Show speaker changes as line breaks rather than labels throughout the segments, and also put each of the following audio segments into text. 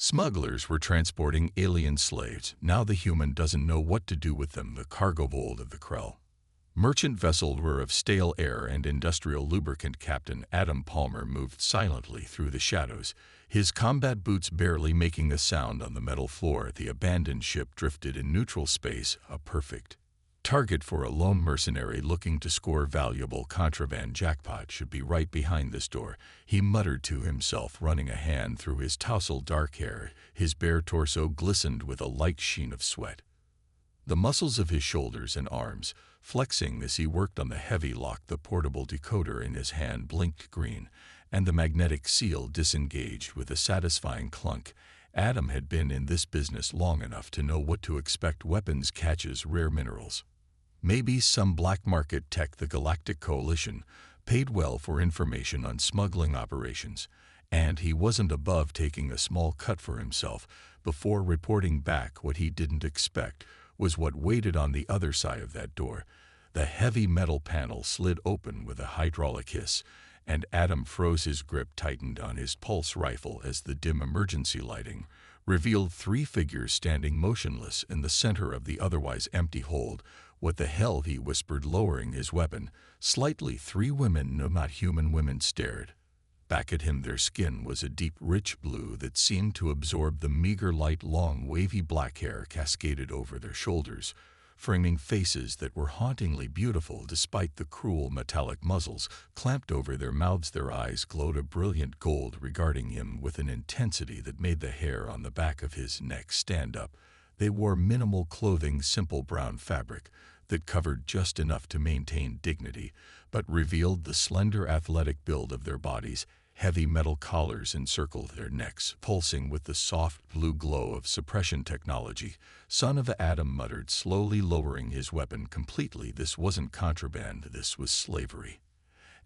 Smugglers were transporting alien slaves. Now the human doesn't know what to do with them, the cargo hold of the Krell. Merchant vessels were of stale air, and industrial lubricant Captain Adam Palmer moved silently through the shadows, his combat boots barely making a sound on the metal floor. The abandoned ship drifted in neutral space, a perfect target for a lone mercenary looking to score valuable contraband. Jackpot should be right behind this door, he muttered to himself, running a hand through his tousled dark hair. His bare torso glistened with a light sheen of sweat. The muscles of his shoulders and arms, flexing as he worked on the heavy lock. The portable decoder in his hand blinked green, and the magnetic seal disengaged with a satisfying clunk. Adam had been in this business long enough to know what to expect: weapons catches, rare minerals. Maybe some black market tech. The Galactic Coalition paid well for information on smuggling operations, and he wasn't above taking a small cut for himself before reporting back. What he didn't expect was what waited on the other side of that door. The heavy metal panel slid open with a hydraulic hiss, and Adam froze. His grip tightened on his pulse rifle as the dim emergency lighting revealed three figures standing motionless in the center of the otherwise empty hold. What the hell, he whispered, lowering his weapon slightly. Three women, no, not human women, stared back at him. Their skin was a deep, rich blue that seemed to absorb the meager light. Long, wavy black hair cascaded over their shoulders, framing faces that were hauntingly beautiful despite the cruel metallic muzzles clamped over their mouths. Their eyes glowed a brilliant gold, regarding him with an intensity that made the hair on the back of his neck stand up. They wore minimal clothing, simple brown fabric that covered just enough to maintain dignity, but revealed the slender, athletic build of their bodies. Heavy metal collars encircled their necks, pulsing with the soft blue glow of suppression technology. Son of Adam muttered, slowly lowering his weapon completely. This wasn't contraband, this was slavery.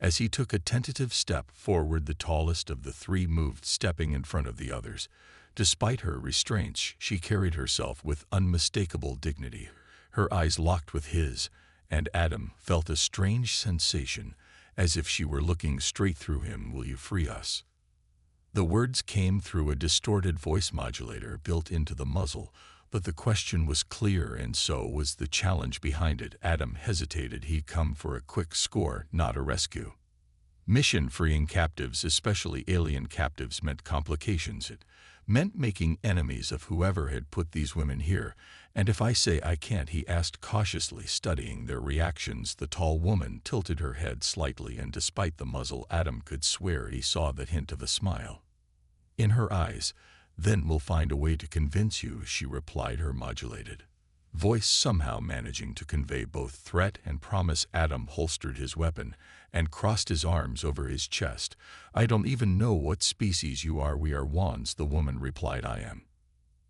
As he took a tentative step forward, the tallest of the three moved, stepping in front of the others. Despite her restraints, she carried herself with unmistakable dignity. Her eyes locked with his, and Adam felt a strange sensation, as if she were looking straight through him. Will you free us? The words came through a distorted voice modulator built into the muzzle, but the question was clear, and so was the challenge behind it. Adam hesitated. He'd come for a quick score, not a rescue mission. Freeing captives, especially alien captives, meant complications. It meant making enemies of whoever had put these women here. And if I say I can't, he asked cautiously, studying their reactions. The tall woman tilted her head slightly, and despite the muzzle, Adam could swear he saw the hint of a smile in her eyes. Then we'll find a way to convince you, she replied, her modulated voice somehow managing to convey both threat and promise. Adam holstered his weapon and crossed his arms over his chest. I don't even know what species you are. We are Wands, the woman replied. I am.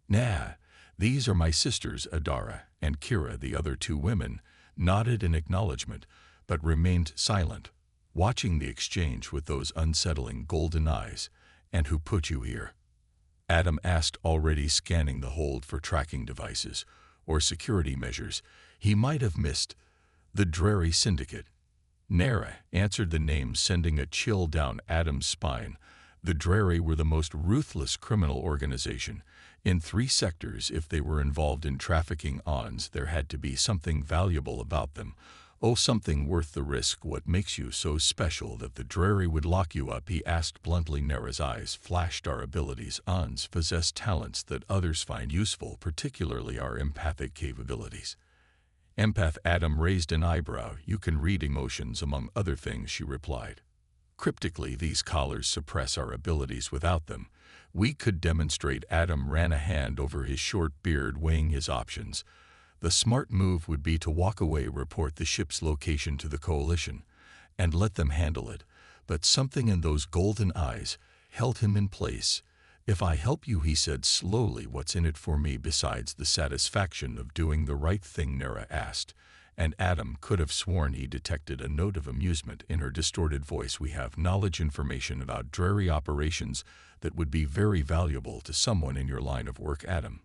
Nah, these are my sisters, Adara and Kira. The other two women nodded in acknowledgement, but remained silent, watching the exchange with those unsettling golden eyes. And who put you here? Adam asked, already scanning the hold for tracking devices or security measures he might have missed. The Dreary Syndicate. Nara answered the name, sending a chill down Adam's spine. The Dreary were the most ruthless criminal organization in 3 sectors. If they were involved in trafficking ons, there had to be something valuable about them. Oh, something worth the risk. What makes you so special that the Dreary would lock you up? He asked bluntly. Nara's eyes flashed. Our abilities. Ons possess talents that others find useful, particularly our empathic capabilities. Empath. Adam raised an eyebrow. You can read emotions, among other things, she replied cryptically. These collars suppress our abilities. Without them, we could demonstrate. Adam ran a hand over his short beard, weighing his options. The smart move would be to walk away, report the ship's location to the Coalition, and let them handle it. But something in those golden eyes held him in place. If I help you, he said slowly, what's in it for me besides the satisfaction of doing the right thing? Nara asked, and Adam could have sworn he detected a note of amusement in her distorted voice. We have knowledge, information about Dreary operations that would be very valuable to someone in your line of work. Adam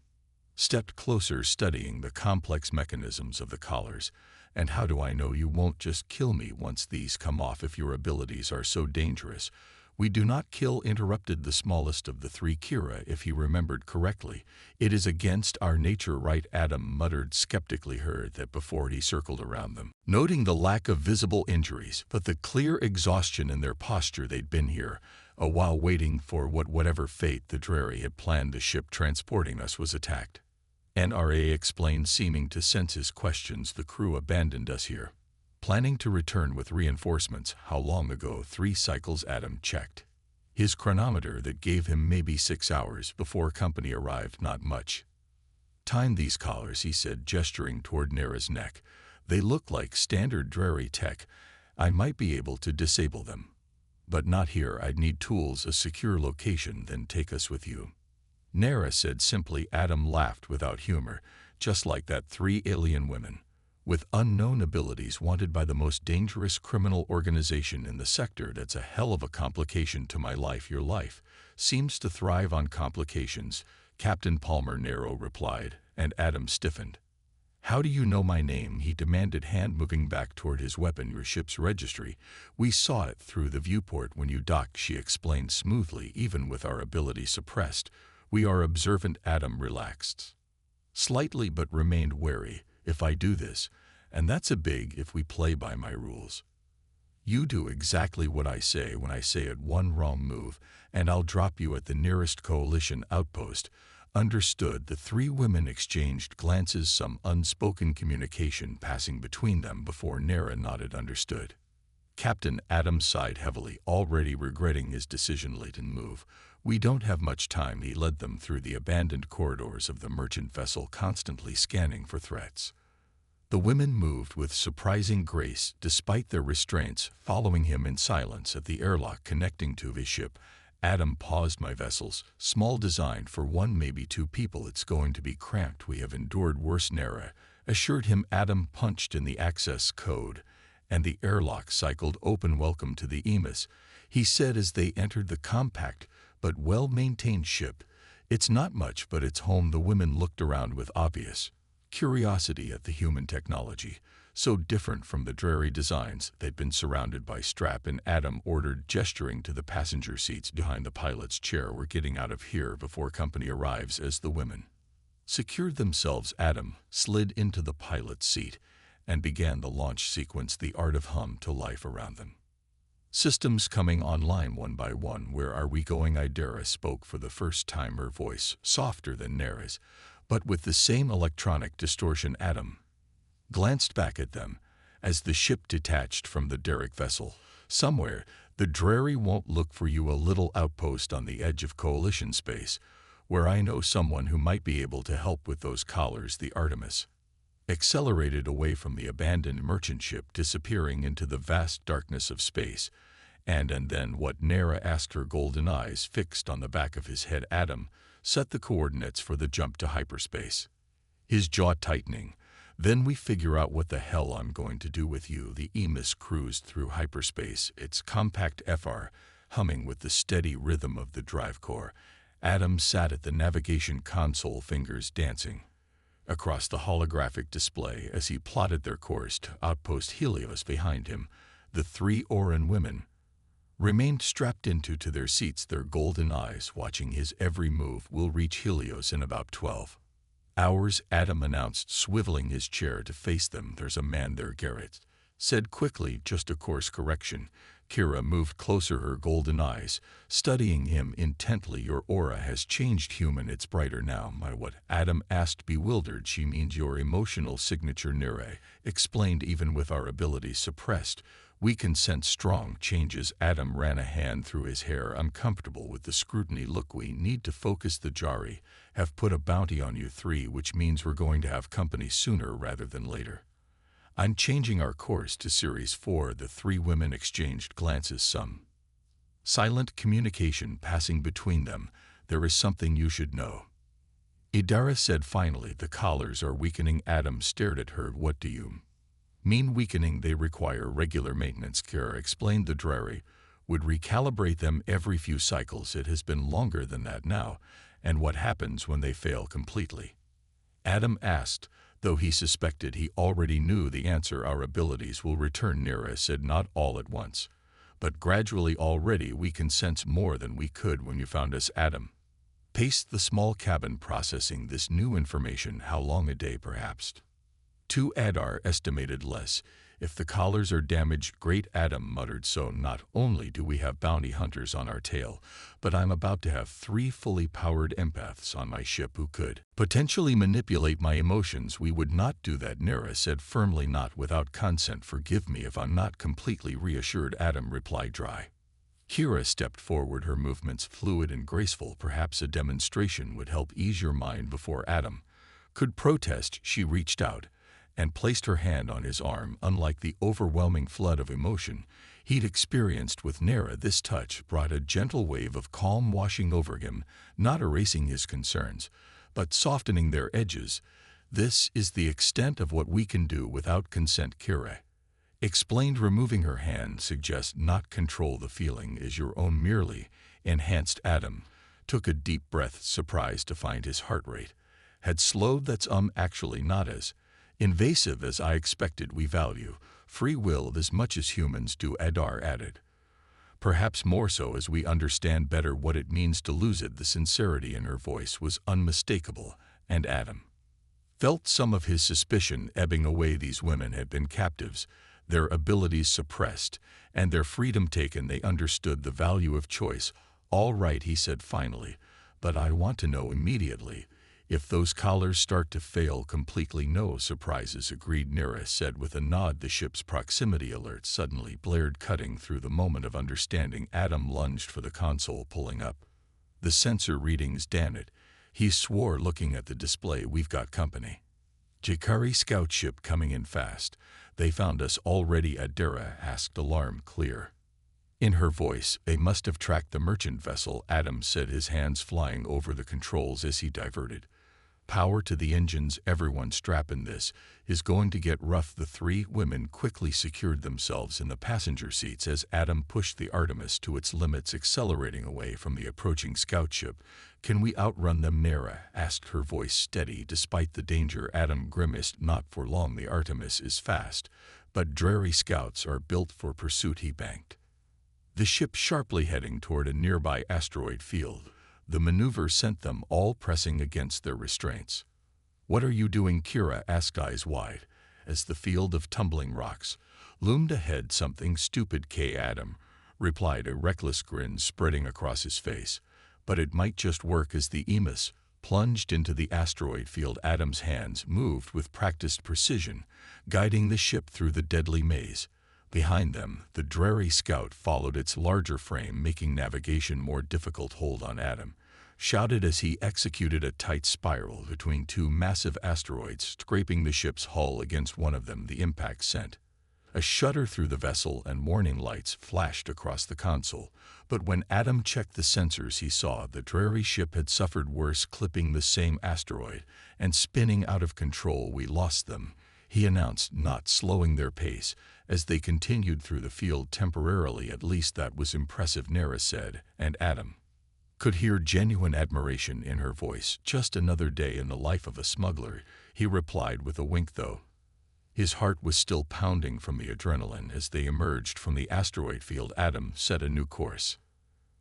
stepped closer, studying the complex mechanisms of the collars. And how do I know you won't just kill me once these come off? If your abilities are so dangerous, "We do not kill," interrupted the smallest of the three, Kira, if he remembered correctly. "It is against our nature, right?" Adam muttered skeptically, heard that before he circled around them, noting the lack of visible injuries, but the clear exhaustion in their posture. They'd been here a while waiting for whatever fate the Drari had planned. The ship transporting us was attacked. NRA explained, seeming to sense his questions. "The crew abandoned us here, planning to return with reinforcements." "How long ago?" "3 cycles." Adam checked his chronometer. That gave him maybe 6 hours before company arrived. "Not much time." "These collars," he said, gesturing toward Nera's neck. "They look like standard Drari tech. I might be able to disable them, but not here. I'd need tools, a secure location." "Then take us with you," Nera said simply. Adam laughed without humor. "Just like that 3 alien women with unknown abilities wanted by the most dangerous criminal organization in the sector. That's a hell of a complication to my life." "Your life seems to thrive on complications, Captain Palmer," Nero replied, and Adam stiffened. "How do you know my name?" he demanded, hand moving back toward his weapon. "Your ship's registry. We saw it through the viewport when you docked," she explained smoothly. "Even with our ability suppressed, we are observant." Adam relaxed slightly but remained wary. "If I do this, and that's a big if, we play by my rules. You do exactly what I say when I say it. One wrong move, and I'll drop you at the nearest coalition outpost." "Understood." The 3 women exchanged glances, some unspoken communication passing between them before Nera nodded. "Understood, Captain." Adam sighed heavily, already regretting his decision-laden move. "We don't have much time." He led them through the abandoned corridors of the merchant vessel, constantly scanning for threats. The women moved with surprising grace despite their restraints, following him in silence. At the airlock connecting to his ship, Adam paused. "My vessel's small, designed for 1, maybe 2 people. It's going to be cramped." "We have endured worse," Nera assured him. Adam punched in the access code, and the airlock cycled open. "Welcome to the Emis," he said as they entered the compact but well-maintained ship. "It's not much, but it's home." The women looked around with obvious curiosity at the human technology, so different from the Drari designs they'd been surrounded by. "Strap in," Adam ordered, gesturing to the passenger seats behind the pilot's chair. "We're getting out of here before company arrives." As the women secured themselves, Adam slid into the pilot's seat and began the launch sequence, the art of hum to life around them. Systems coming online one by one. "Where are we going?" Idara spoke for the first time, her voice softer than Nera's, but with the same electronic distortion. Adam glanced back at them as the ship detached from the derrick vessel. "Somewhere the Drari won't look for you. A little outpost on the edge of coalition space, where I know someone who might be able to help with those collars." The Artemis accelerated away from the abandoned merchant ship, disappearing into the vast darkness of space. And then what?" Nera asked, her golden eyes fixed on the back of his head. Adam set the coordinates for the jump to hyperspace, his jaw tightening. "Then we figure out what the hell I'm going to do with you." The Emis cruised through hyperspace, its compact FR humming with the steady rhythm of the drive core. Adam sat at the navigation console, fingers dancing across the holographic display as he plotted their course to outpost Helios. Behind him, the 3 Oran women remained strapped into their seats, their golden eyes watching his every move. "We'll reach Helios in about 12 hours, Adam announced, swiveling his chair to face them. "There's a man there," Garrett said quickly. "Just a course correction." Kira moved closer, her golden eyes studying him intently. "Your aura has changed, human. It's brighter now." "My what?" Adam asked, bewildered. "She means your emotional signature," Nera explained. "Even with our abilities suppressed, we can sense strong changes." Adam ran a hand through his hair, uncomfortable with the scrutiny. "Look, we need to focus. The Drari have put a bounty on you 3, which means we're going to have company sooner rather than later. I'm changing our course to Series 4. The 3 women exchanged glances, some silent communication passing between them. "There is something you should know," Idara said finally. "The collars are weakening." Adam stared at her. "What do you mean weakening?" "They require regular maintenance," Kira explained. "The Drari would recalibrate them every few cycles. It has been longer than that now." "And what happens when they fail completely?" Adam asked, though he suspected he already knew the answer. "Our abilities will return," Nera said. "Not all at once, but gradually already we can sense more than we could when you found us, Adam. Paced the small cabin processing this new information. How long a day, perhaps? 2 Adar estimated less. If the collars are damaged, great Adam muttered. So not only do we have bounty hunters on our tail, but I'm about to have 3 fully powered empaths on my ship who could potentially manipulate my emotions. We would not do that, Nera said firmly. Not without consent. Forgive me if I'm not completely reassured, Adam replied dry. Kira stepped forward, her movements fluid and graceful. Perhaps a demonstration would help ease your mind before Adam could protest. She reached out and placed her hand on his arm. Unlike the overwhelming flood of emotion he'd experienced with Nera, this touch brought a gentle wave of calm washing over him, not erasing his concerns, but softening their edges. This is the extent of what we can do without consent, Kira explained, removing her hand. Suggest not control. The feeling is your own, merely enhanced. Adam took a deep breath, surprised to find his heart rate had slowed. That's actually not as invasive as I expected. We value free will as much as humans do, Adar added. Perhaps more so as we understand better what it means to lose it. The sincerity in her voice was unmistakable, and Adam felt some of his suspicion ebbing away. These women had been captives, their abilities suppressed, and their freedom taken. They understood the value of choice. All right, he said finally, but I want to know immediately. If those collars start to fail completely, no surprises, agreed Nera said with a nod. The ship's proximity alert suddenly blared, cutting through the moment of understanding. Adam lunged for the console, pulling up the sensor readings. Damn it, he swore, looking at the display. We've got company. Jakari scout ship coming in fast. They found us already, Adara asked, alarm clear in her voice. They must have tracked the merchant vessel, Adam said, his hands flying over the controls as he diverted power to the engines. Everyone strap in, this is going to get rough. The 3 women quickly secured themselves in the passenger seats as Adam pushed the Artemis to its limits, accelerating away from the approaching scout ship. Can we outrun them, Nera asked, her voice steady despite the danger. Adam grimaced. Not for long. The Artemis is fast, but dreary scouts are built for pursuit. He banked the ship sharply, heading toward a nearby asteroid field. The maneuver sent them all pressing against their restraints. What are you doing? Kira asked, eyes wide, as the field of tumbling rocks loomed ahead. Something stupid, K. Adam replied, a reckless grin spreading across his face. But it might just work. As the Emus plunged into the asteroid field, Adam's hands moved with practiced precision, guiding the ship through the deadly maze. Behind them, the dreary scout followed, its larger frame making navigation more difficult. Hold on, Adam shouted as he executed a tight spiral between 2 massive asteroids, scraping the ship's hull against one of them. The impact sent a shudder through the vessel, and warning lights flashed across the console. But when Adam checked the sensors, he saw the dreary ship had suffered worse, clipping the same asteroid and spinning out of control. We lost them, he announced, not slowing their pace as they continued through the field temporarily. At least that was impressive, Nera said, and Adam could hear genuine admiration in her voice. Just another day in the life of a smuggler, he replied with a wink, though his heart was still pounding from the adrenaline. As they emerged from the asteroid field, Adam set a new course,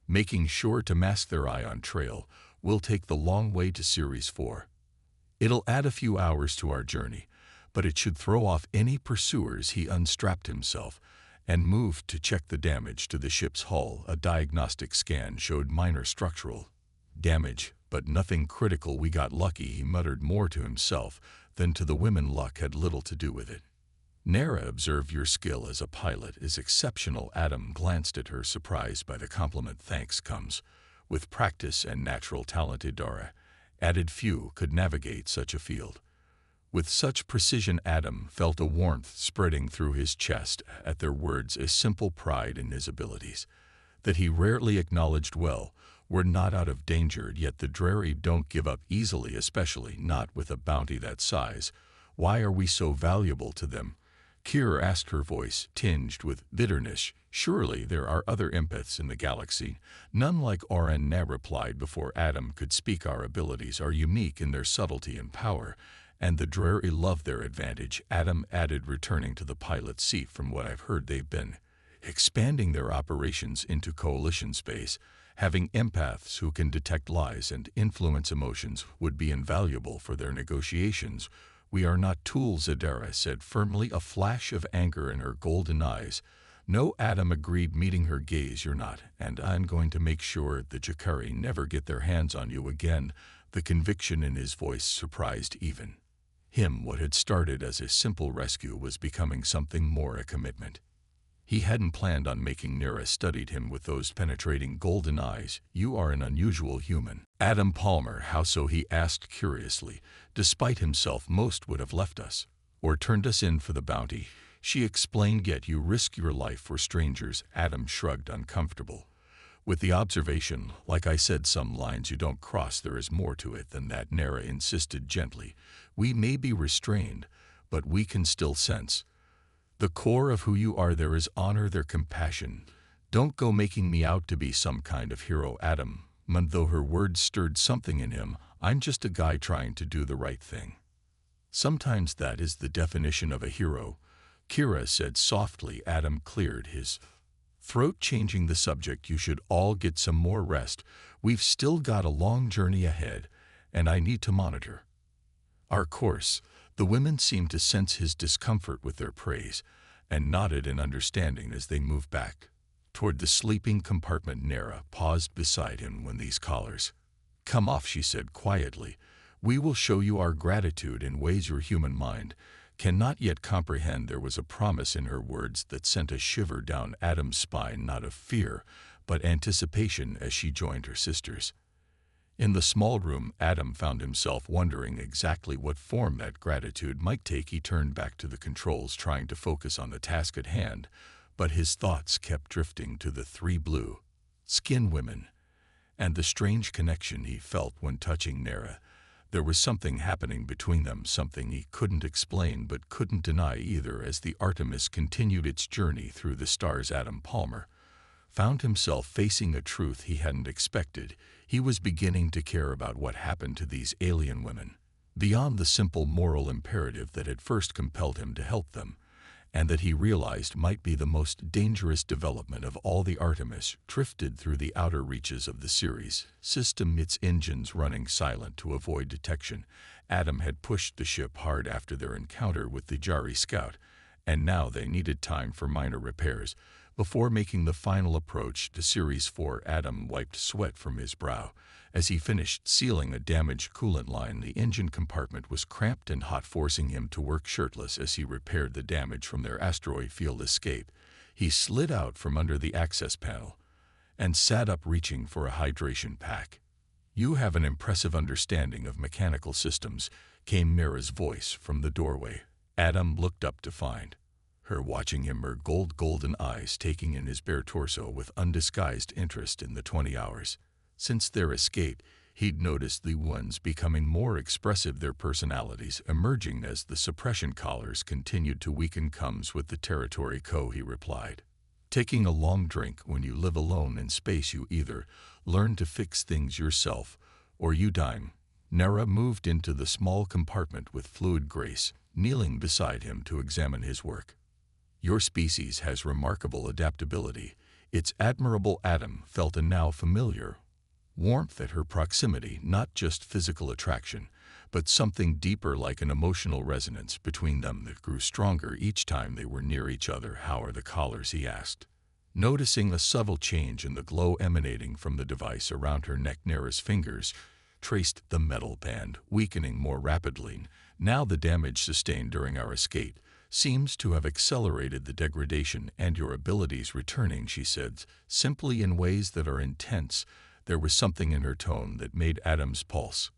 making sure to mask their ion trail. We'll take the long way to Series 4. It'll add a few hours to our journey, but it should throw off any pursuers. He unstrapped himself and moved to check the damage to the ship's hull. A diagnostic scan showed minor structural damage, but nothing critical. We got lucky, he muttered, more to himself than to the women. Luck had little to do with it. Nera observed, your skill as a pilot is exceptional. Adam glanced at her, surprised by the compliment. Thanks, comes with practice and natural talent, Idara added. Few could navigate such a field with such precision. Adam felt a warmth spreading through his chest at their words, a simple pride in his abilities that he rarely acknowledged. Well, we're not out of danger yet. The dreary don't give up easily, especially not with a bounty that size. Why are we so valuable to them? Kira asked, her voice tinged with bitterness. Surely there are other empaths in the galaxy. None like RN, Na replied before Adam could speak. Our abilities are unique in their subtlety and power, and the dreary love their advantage, Adam added, returning to the pilot's seat. From what I've heard, they've been expanding their operations into coalition space. Having empaths who can detect lies and influence emotions would be invaluable for their negotiations. We are not tools, Adara said firmly, a flash of anger in her golden eyes. No, Adam agreed, meeting her gaze. You're not, and I'm going to make sure the Jakari never get their hands on you again. The conviction in his voice surprised even him. What had started as a simple rescue was becoming something more, a commitment. He hadn't planned on making. Nera studied him with those penetrating golden eyes. You are an unusual human. Adam Palmer, how so? He asked curiously. Despite himself, most would have left us or turned us in for the bounty, she explained, yet you risk your life for strangers. Adam shrugged, uncomfortable with the observation. Like I said, some lines you don't cross. There is more to it than that, Nera insisted gently. We may be restrained, but we can still sense the core of who you are. There is honor, their compassion. Don't go making me out to be some kind of hero, Adam. Though her words stirred something in him. I'm just a guy trying to do the right thing. Sometimes that is the definition of a hero, Kira said softly. Adam cleared his throat, changing the subject. You should all get some more rest. We've still got a long journey ahead, and I need to monitor our course. The women seemed to sense his discomfort with their praise, and nodded in understanding as they moved back toward the sleeping compartment. Nera paused beside him. When these collars come off, she said quietly, we will show you our gratitude in ways your human mind cannot yet comprehend. There was a promise in her words that sent a shiver down Adam's spine, not of fear, but anticipation, as she joined her sisters in the small room. Adam found himself wondering exactly what form that gratitude might take. He turned back to the controls, trying to focus on the task at hand, but his thoughts kept drifting to the three blue-skinned women and the strange connection he felt when touching Nera. There was something happening between them, something he couldn't explain but couldn't deny either. As the Artemis continued its journey through the stars, Adam Palmer found himself facing a truth he hadn't expected. He was beginning to care about what happened to these alien women, beyond the simple moral imperative that had first compelled him to help them, and that he realized might be the most dangerous development of all. The Artemis drifted through the outer reaches of the Ceres system, its engines running silent to avoid detection. Adam had pushed the ship hard after their encounter with the Jari scout, and now they needed time for minor repairs before making the final approach to Ceres 4. Adam wiped sweat from his brow as he finished sealing a damaged coolant line. The engine compartment was cramped and hot, forcing him to work shirtless as he repaired the damage from their asteroid field escape. He slid out from under the access panel and sat up, reaching for a hydration pack. You have an impressive understanding of mechanical systems, came Nera's voice from the doorway. Adam looked up to find her watching him, her golden eyes taking in his bare torso with undisguised interest. In the 20 hours since their escape, he'd noticed the ones becoming more expressive, their personalities emerging as the suppression collars continued to weaken. Comes with the territory, he replied, taking a long drink. When you live alone in space, you either learn to fix things yourself or you die. Nera moved into the small compartment with fluid grace, kneeling beside him to examine his work. Your species has remarkable adaptability. It's admirable. Adam felt a now familiar warmth at her proximity, not just physical attraction, but something deeper, like an emotional resonance between them that grew stronger each time they were near each other. How are the collars? He asked, noticing a subtle change in the glow emanating from the device around her neck. Nera's fingers traced the metal band, weakening more rapidly. Now the damage sustained during our escape seems to have accelerated the degradation and your abilities returning, she said, simply, in ways that are intense. There was something in her tone that made Adam's pulse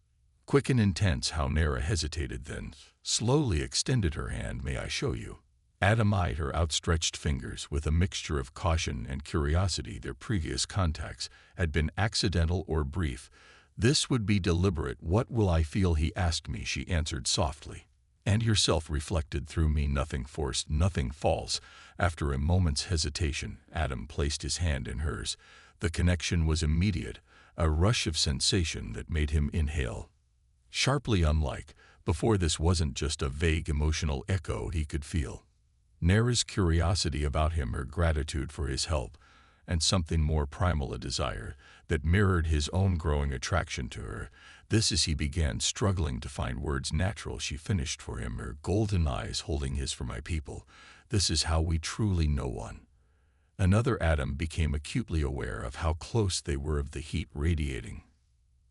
quick and intense. How? Nera hesitated, then slowly extended her hand. May I show you? Adam eyed her outstretched fingers with a mixture of caution and curiosity. Their previous contacts had been accidental or brief. This would be deliberate. What will I feel? He asked me, she answered softly. And yourself reflected through me. Nothing forced, nothing false. After a moment's hesitation, Adam placed his hand in hers. The connection was immediate, a rush of sensation that made him inhale sharply. Unlike before, this wasn't just a vague emotional echo. He could feel Nera's curiosity about him, her gratitude for his help, and something more primal, a desire that mirrored his own growing attraction to her. This as he began struggling to find words natural, she finished for him, her golden eyes holding his. For my people, this is how we truly know one. Another Adam became acutely aware of how close they were, of the heat radiating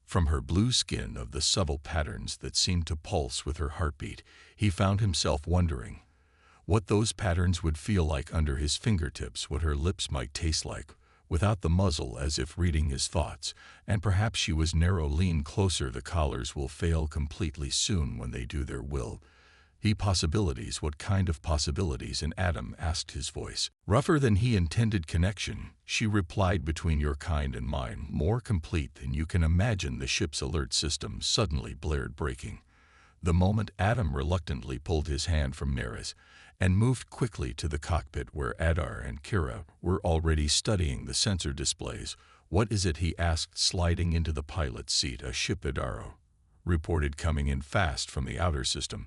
from her blue skin, of the subtle patterns that seemed to pulse with her heartbeat. He found himself wondering what those patterns would feel like under his fingertips, what her lips might taste like without the muzzle, as if reading his thoughts. And perhaps she was narrow. Lean closer, the collars will fail completely soon when they do their will. Possibilities, what kind of possibilities? And Adam asked, his voice rougher than he intended. Connection, she replied, between your kind and mine, more complete than you can imagine. The ship's alert system suddenly blared, breaking the moment. Adam reluctantly pulled his hand from Nera's and moved quickly to the cockpit, where Adar and Kira were already studying the sensor displays. What is it? He asked, sliding into the pilot's seat. A ship, Adaro reported, coming in fast from the outer system.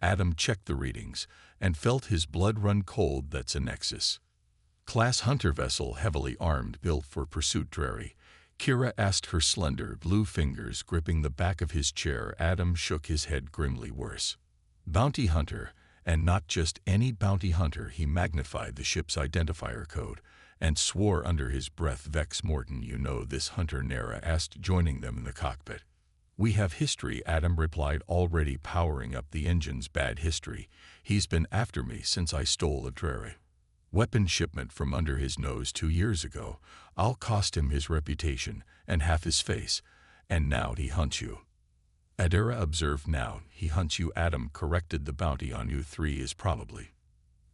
Adam checked the readings and felt his blood run cold. That's a Nexus class hunter vessel, heavily armed, built for pursuit. Drary, Kira asked, her slender blue fingers gripping the back of his chair. Adam shook his head grimly. Worse. Bounty hunter, and not just any bounty hunter. He magnified the ship's identifier code and swore under his breath, Vex Morton. You know this hunter? Nera asked, joining them in the cockpit. We have history, Adam replied, already powering up the engines. Bad history. He's been after me since I stole a Drary weapon shipment from under his nose 2 years ago. I'll cost him his reputation and half his face. And now he hunts you. Adara observed. Now he hunts you, Adam corrected. The bounty on you 3 is probably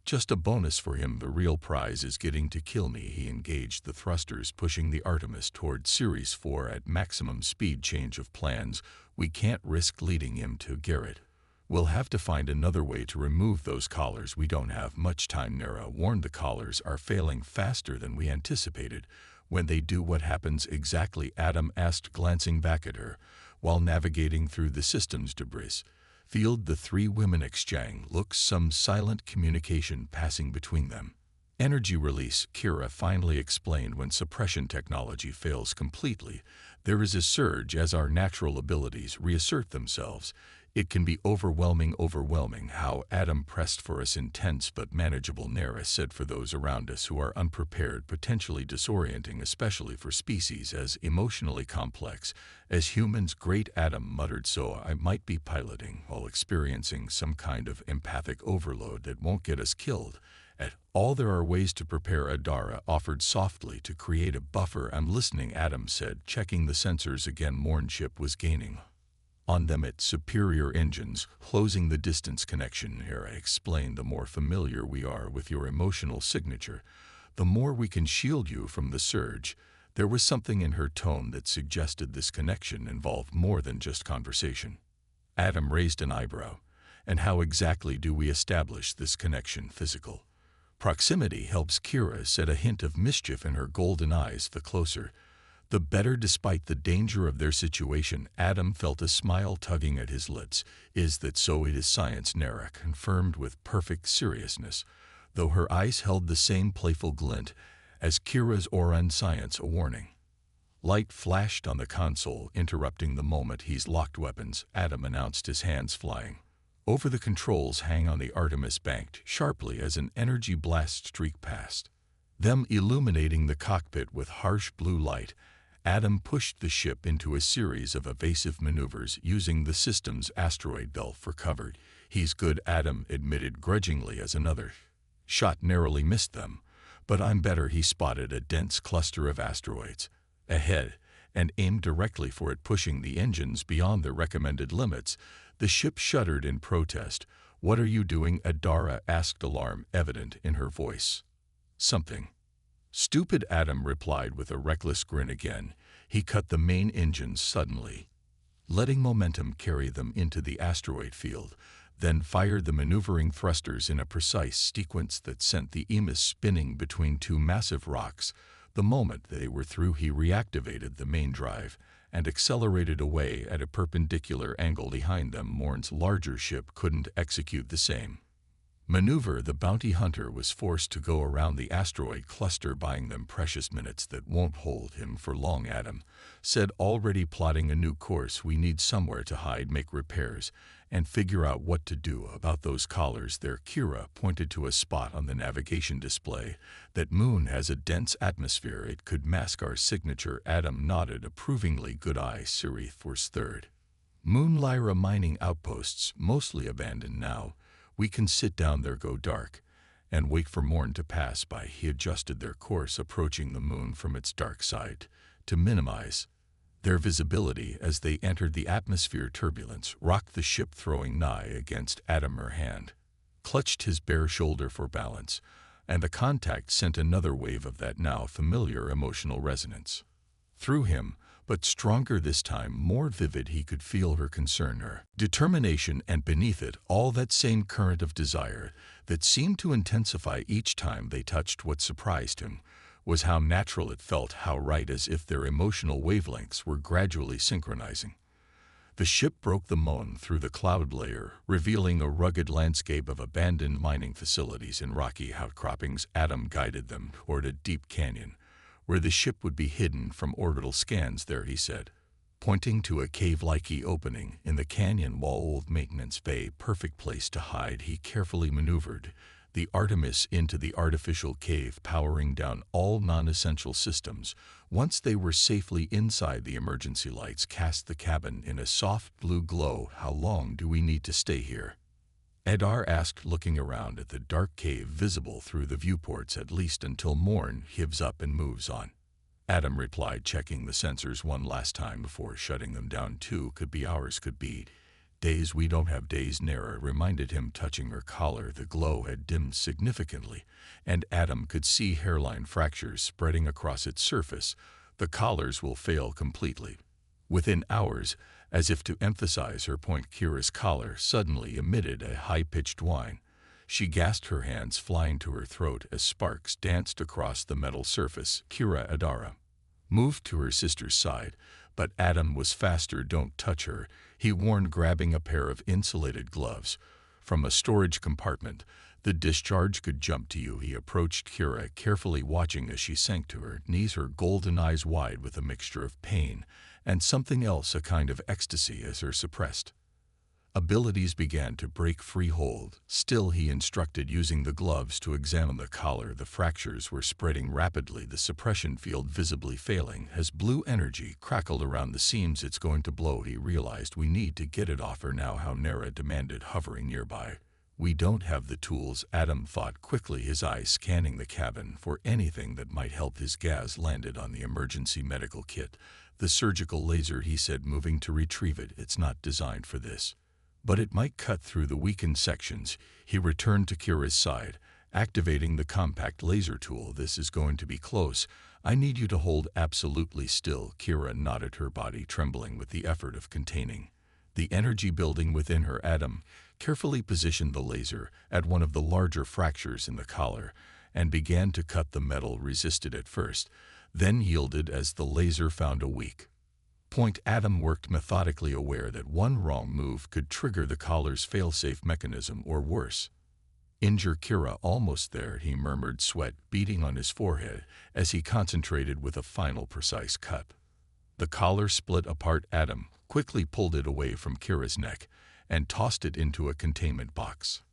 just a bonus for him. The real prize is getting to kill me. He engaged the thrusters, pushing the Artemis toward Series 4 at maximum speed. Change of plans. We can't risk leading him to Garrett. We'll have to find another way to remove those collars. We don't have much time, Nera warned. The collars are failing faster than we anticipated. When they do, what happens exactly? Adam asked, glancing back at her. While navigating through the system's debris field, the 3 women exchanged looks, some silent communication passing between them. Energy release, Kira finally explained. When suppression technology fails completely, there is a surge as our natural abilities reassert themselves. It can be overwhelming. How? Adam pressed for us. Intense but manageable, Nera said, for those around us who are unprepared, potentially disorienting, especially for species as emotionally complex as humans. Great, Adam muttered. So I might be piloting while experiencing some kind of empathic overload that won't get us killed at all. There are ways to prepare, Adara offered softly, to create a buffer. I'm listening, Adam said, checking the sensors again. Morn ship was gaining on them at superior engines, closing the distance connection. Hera explained, the more familiar we are with your emotional signature, the more we can shield you from the surge. There was something in her tone that suggested this connection involved more than just conversation. Adam raised an eyebrow. And how exactly do we establish this connection? Physical proximity helps, Kira said, a hint of mischief in her golden eyes. The closer, the better. Despite the danger of their situation, Adam felt a smile tugging at his lips. Is that so? It is science, Nera confirmed with perfect seriousness, though her eyes held the same playful glint as Kira's aura. And science, a warning light flashed on the console, interrupting the moment. He's locked weapons, Adam announced, his hands flying over the controls. Hang on. The Artemis banked sharply as an energy blast streaked past them, illuminating the cockpit with harsh blue light. Adam pushed the ship into a series of evasive maneuvers, using the system's asteroid belt for cover. He's good, Adam admitted grudgingly as another shot narrowly missed them. But I'm better. He spotted a dense cluster of asteroids ahead and aimed directly for it, pushing the engines beyond their recommended limits. The ship shuddered in protest. What are you doing? Adara asked, alarm evident in her voice. Something stupid, Adam replied with a reckless grin. Again, he cut the main engines suddenly, letting momentum carry them into the asteroid field, then fired the maneuvering thrusters in a precise sequence that sent the EMIS spinning between 2 massive rocks. The moment they were through, he reactivated the main drive and accelerated away at a perpendicular angle behind them. Morn's larger ship couldn't execute the same Maneuver. The bounty hunter was forced to go around the asteroid cluster, buying them precious minutes that won't hold him for long. Adam said, already plotting a new course. We need somewhere to hide, make repairs, and figure out what to do about those collars there. Kira pointed to a spot on the navigation display. That moon has a dense atmosphere. It could mask our signature. Adam nodded approvingly. Good eye, Sirith Force Third. Moon Lyra mining outposts, mostly abandoned now. We can sit down there, go dark, and wait for morn to pass by. He adjusted their course, approaching the moon from its dark side to minimize their visibility. As they entered the atmosphere, turbulence rocked the ship, throwing nigh against Adam. Her hand clutched his bare shoulder for balance, and the contact sent another wave of that now familiar emotional resonance through him, but stronger this time, more vivid. He could feel her concern, her determination, and beneath it all that same current of desire that seemed to intensify each time they touched. What surprised him was how natural it felt, how right, as if their emotional wavelengths were gradually synchronizing. The ship broke the moon through the cloud layer, revealing a rugged landscape of abandoned mining facilities and rocky outcroppings. Adam guided them toward a deep canyon where the ship would be hidden from orbital scans. There, he said, pointing to a cave-like opening in the canyon wall. Old maintenance bay, perfect place to hide. He carefully maneuvered the Artemis into the artificial cave, powering down all non-essential systems. Once they were safely inside, the emergency lights cast the cabin in a soft blue glow. How long do we need to stay here? Adar asked, looking around at the dark cave visible through the viewports. At least until morn. Gives up and moves on, Adam replied, checking the sensors one last time before shutting them down. 2 could be hours, could be days. We don't have days, Nara reminded him, touching her collar. The glow had dimmed significantly, and Adam could see hairline fractures spreading across its surface. The collars will fail completely within hours. As if to emphasize her point, Kira's collar suddenly emitted a high-pitched whine. She gasped, her hands flying to her throat as sparks danced across the metal surface. Kira Adara moved to her sister's side, but Adam was faster. Don't touch her, he warned, grabbing a pair of insulated gloves from a storage compartment. The discharge could jump to you. He approached Kira, carefully watching as she sank to her knees, her golden eyes wide with a mixture of pain and something else, a kind of ecstasy, as her suppressed abilities began to break free hold. Still, he instructed, using the gloves to examine the collar. The fractures were spreading rapidly, the suppression field visibly failing as blue energy crackled around the seams. It's going to blow, he realized. We need to get it off her now. How? Nara demanded, hovering nearby. We don't have the tools, Adam thought quickly, his eyes scanning the cabin for anything that might help. His gaze landed on the emergency medical kit. The surgical laser, he said, moving to retrieve it. It's not designed for this, but it might cut through the weakened sections. He returned to Kira's side, activating the compact laser tool. This is going to be close. I need you to hold absolutely still. Kira nodded, her body trembling with the effort of containing the energy building within her. Adam carefully positioned the laser at one of the larger fractures in the collar and began to cut the metal. Resisted at first, then yielded as the laser found a weak point. Adam worked methodically, aware that one wrong move could trigger the collar's failsafe mechanism, or worse, injure Kira. Almost there, he murmured, sweat beading on his forehead as he concentrated with a final precise cut. The collar split apart. Adam quickly pulled it away from Kira's neck and tossed it into a containment box,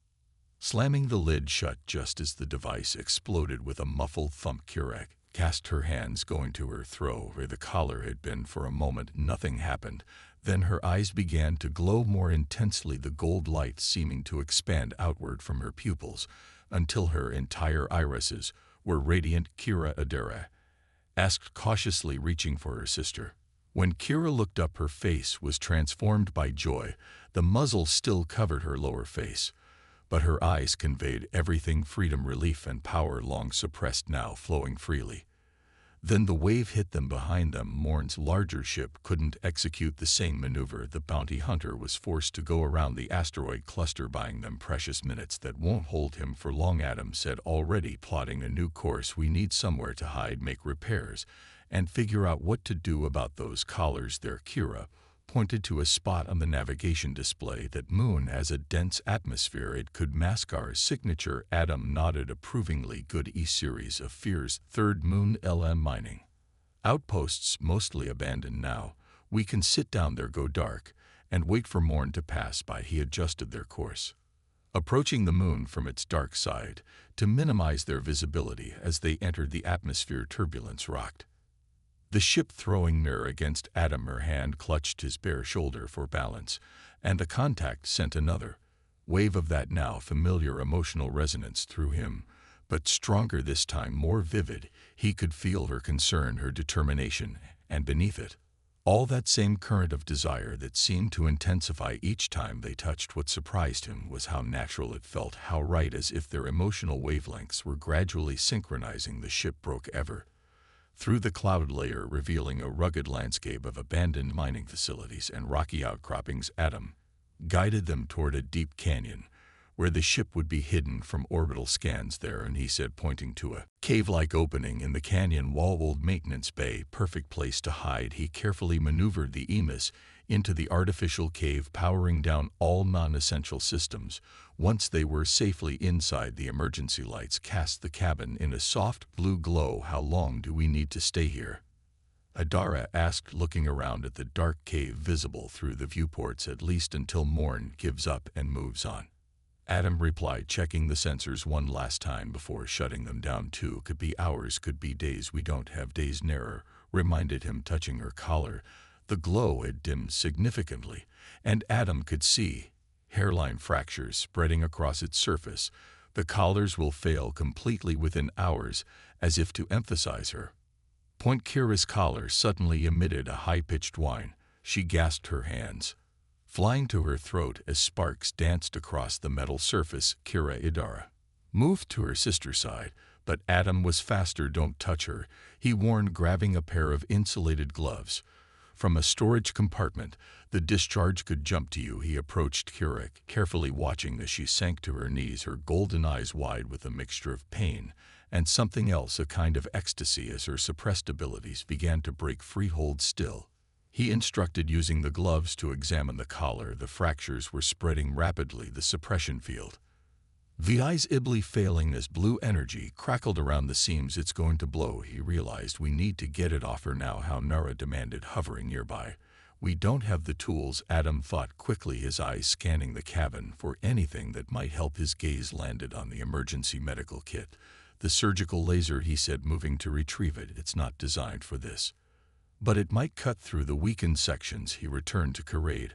slamming the lid shut just as the device exploded with a muffled thump. Kira cast her hands, going to her throat where the collar had been. For a moment, nothing happened. Then her eyes began to glow more intensely, the gold light seeming to expand outward from her pupils until her entire irises were radiant. Kira Adara asked cautiously, reaching for her sister. When Kira looked up, her face was transformed by joy. The muzzle still covered her lower face, but her eyes conveyed everything: freedom, relief, and power, long suppressed, now flowing freely. Then the wave hit them behind them. Morn's larger ship couldn't execute the same maneuver. The bounty hunter was forced to go around the asteroid cluster, buying them precious minutes that won't hold him for long. Adam said, already plotting a new course. We need somewhere to hide, make repairs, and figure out what to do about those collars there. Kira pointed to a spot on the navigation display. That moon has a dense atmosphere. It could mask our signature. Adam nodded approvingly. Good. E-series of fears. Third moon. LM mining. Outposts mostly abandoned now. We can sit down there, go dark, and wait for morn to pass by. He adjusted their course, approaching the moon from its dark side to minimize their visibility. As they entered the atmosphere, turbulence rocked the ship, throwing near against Adam. Her hand clutched his bare shoulder for balance, and the contact sent another wave of that now familiar emotional resonance through him, but stronger this time, more vivid. He could feel her concern, her determination, and beneath it, all that same current of desire that seemed to intensify each time they touched. What surprised him was how natural it felt, how right, as if their emotional wavelengths were gradually synchronizing. The ship broke ever through the cloud layer, revealing a rugged landscape of abandoned mining facilities and rocky outcroppings. Adam guided them toward a deep canyon where the ship would be hidden from orbital scans. There, and he said, pointing to a cave-like opening in the canyon wall. Old maintenance bay, perfect place to hide. He carefully maneuvered the EMIS into the artificial cave, powering down all non-essential systems. Once they were safely inside, the emergency lights cast the cabin in a soft blue glow. How long do we need to stay here? Adara asked, looking around at the dark cave visible through the viewports. At least until morn gives up and moves on, Adam replied, checking the sensors one last time before shutting them down. 2 could be hours, could be days. We don't have days. Nera reminded him, touching her collar. The glow had dimmed significantly, and Adam could see hairline fractures spreading across its surface. The collars will fail completely within hours. As if to emphasize her point, Kira's collar suddenly emitted a high-pitched whine. She gasped, her hands flying to her throat as sparks danced across the metal surface. Idara moved to her sister's side, but Adam was faster. Don't touch her, he warned, grabbing a pair of insulated gloves from a storage compartment. The discharge could jump to you. He approached Kira, carefully watching as she sank to her knees, her golden eyes wide with a mixture of pain and something else, a kind of ecstasy, as her suppressed abilities began to break free. Hold still, he instructed, using the gloves to examine the collar. The fractures were spreading rapidly. The suppression field, the eyes ibly failing as blue energy crackled around the seams. It's going to blow, he realized. We need to get it off her now. How? Nara demanded, hovering nearby. We don't have the tools, Adam thought quickly, his eyes scanning the cabin for anything that might help. His gaze landed on the emergency medical kit. The surgical laser, he said, moving to retrieve it. It's not designed for this, but it might cut through the weakened sections. He returned to Kiraid,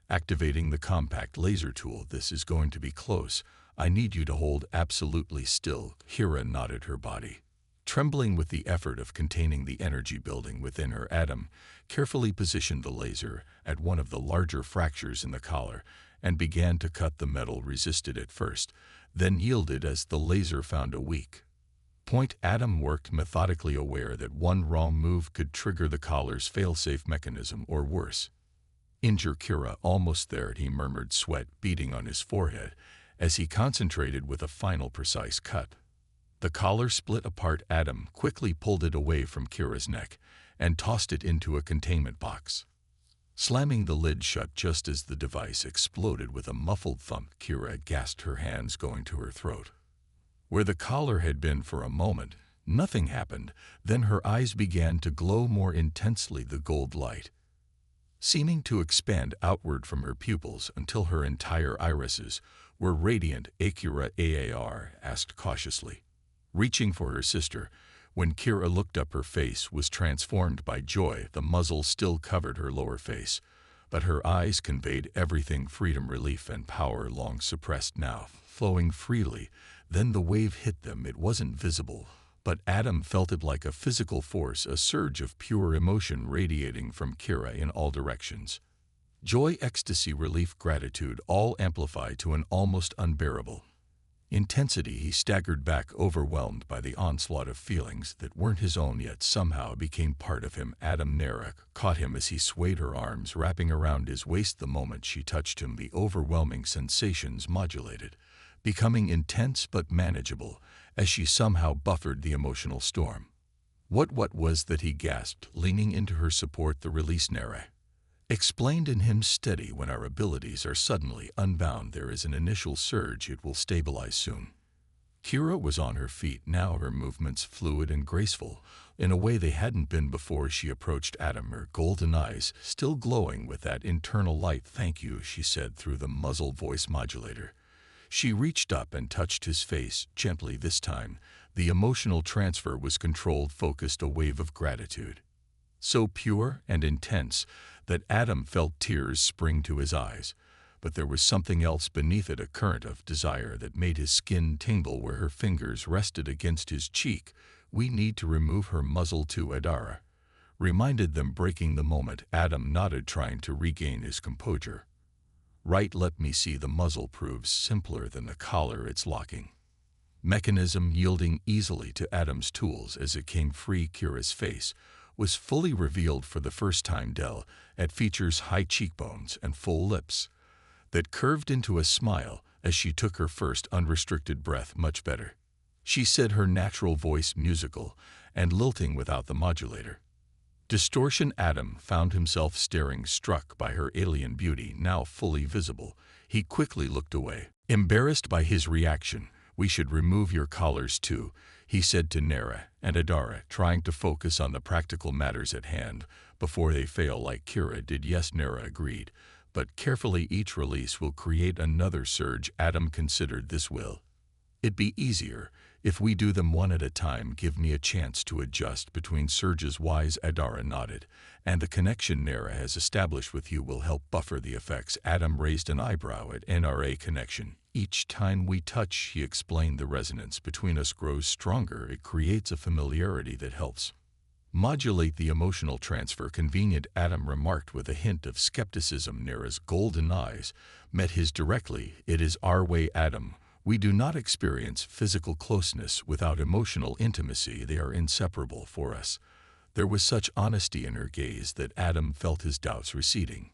activating the compact laser tool. This is going to be close. I need you to hold absolutely still. Kira nodded, her body trembling with the effort of containing the energy building within her. Adam carefully positioned the laser at one of the larger fractures in the collar and began to cut. The metal resisted at first, then yielded as the laser found a weak point. Adam worked methodically, aware that one wrong move could trigger the collar's failsafe mechanism, or worse, injure Kira. Almost there, he murmured, sweat beading on his forehead as he concentrated with a final precise cut. The collar split apart. Adam quickly pulled it away from Kira's neck and tossed it into a containment box, slamming the lid shut just as the device exploded with a muffled thump. Kira gasped, her hands going to her throat where the collar had been. For a moment, nothing happened. Then her eyes began to glow more intensely, the gold light seeming to expand outward from her pupils until her entire irises were radiant. Akira Aar asked cautiously, reaching for her sister. When Kira looked up, her face was transformed by joy. The muzzle still covered her lower face, but her eyes conveyed everything: freedom, relief, and power, long suppressed, now flowing freely. Then the wave hit them. It wasn't visible, but Adam felt it like a physical force, a surge of pure emotion radiating from Kira in all directions. Joy, ecstasy, relief, gratitude, all amplified to an almost unbearable intensity. He staggered back, overwhelmed by the onslaught of feelings that weren't his own yet somehow became part of him. Adam Nera caught him as he swayed, her arms wrapping around his waist. The moment she touched him, the overwhelming sensations modulated, becoming intense but manageable as she somehow buffered the emotional storm. What was that? He gasped, leaning into her support. The release, Nera. Explained in him steady when our abilities are suddenly unbound. There is an initial surge. It will stabilize soon. Kira was on her feet now, her movements fluid and graceful, in a way they hadn't been before she approached Adam, her golden eyes still glowing with that internal light. "Thank you," she said through the muzzle voice modulator. She reached up and touched his face, gently this time. The emotional transfer was controlled, focused, a wave of gratitude. So pure and intense that Adam felt tears spring to his eyes. But there was something else beneath it, a current of desire that made his skin tingle where her fingers rested against his cheek. "We need to remove her." Muzzle to Adara reminded them, breaking the moment. Adam nodded, trying to regain his composure. "Right, let me see." The muzzle proves simpler than the collar. Its locking mechanism yielding easily to Adam's tools as it came free. Kira's face was fully revealed for the first time. It features high cheekbones and full lips that curved into a smile as she took her first unrestricted breath. "Much better," she said, her natural voice musical and lilting without the modulator distortion. Adam found himself staring, struck by her alien beauty, now fully visible. He quickly looked away, embarrassed by his reaction. "We should remove your collars too," he said to Nera and Adara, trying to focus on the practical matters at hand before they fail like Kira did. "Yes," Nera agreed, "but carefully. Each release will create another surge." Adam considered, "This will it be easier if we do them one at a time? Give me a chance to adjust between surges." Wise, Adara nodded. "And the connection Nera has established with you will help buffer the effects." Adam raised an eyebrow at NRA connection. "Each time we touch," he explained, "the resonance between us grows stronger. It creates a familiarity that helps modulate the emotional transfer." "Convenient," Adam remarked with a hint of skepticism. Nera's golden eyes met his directly. "It is our way, Adam. We do not experience physical closeness without emotional intimacy. They are inseparable for us." There was such honesty in her gaze that Adam felt his doubts receding.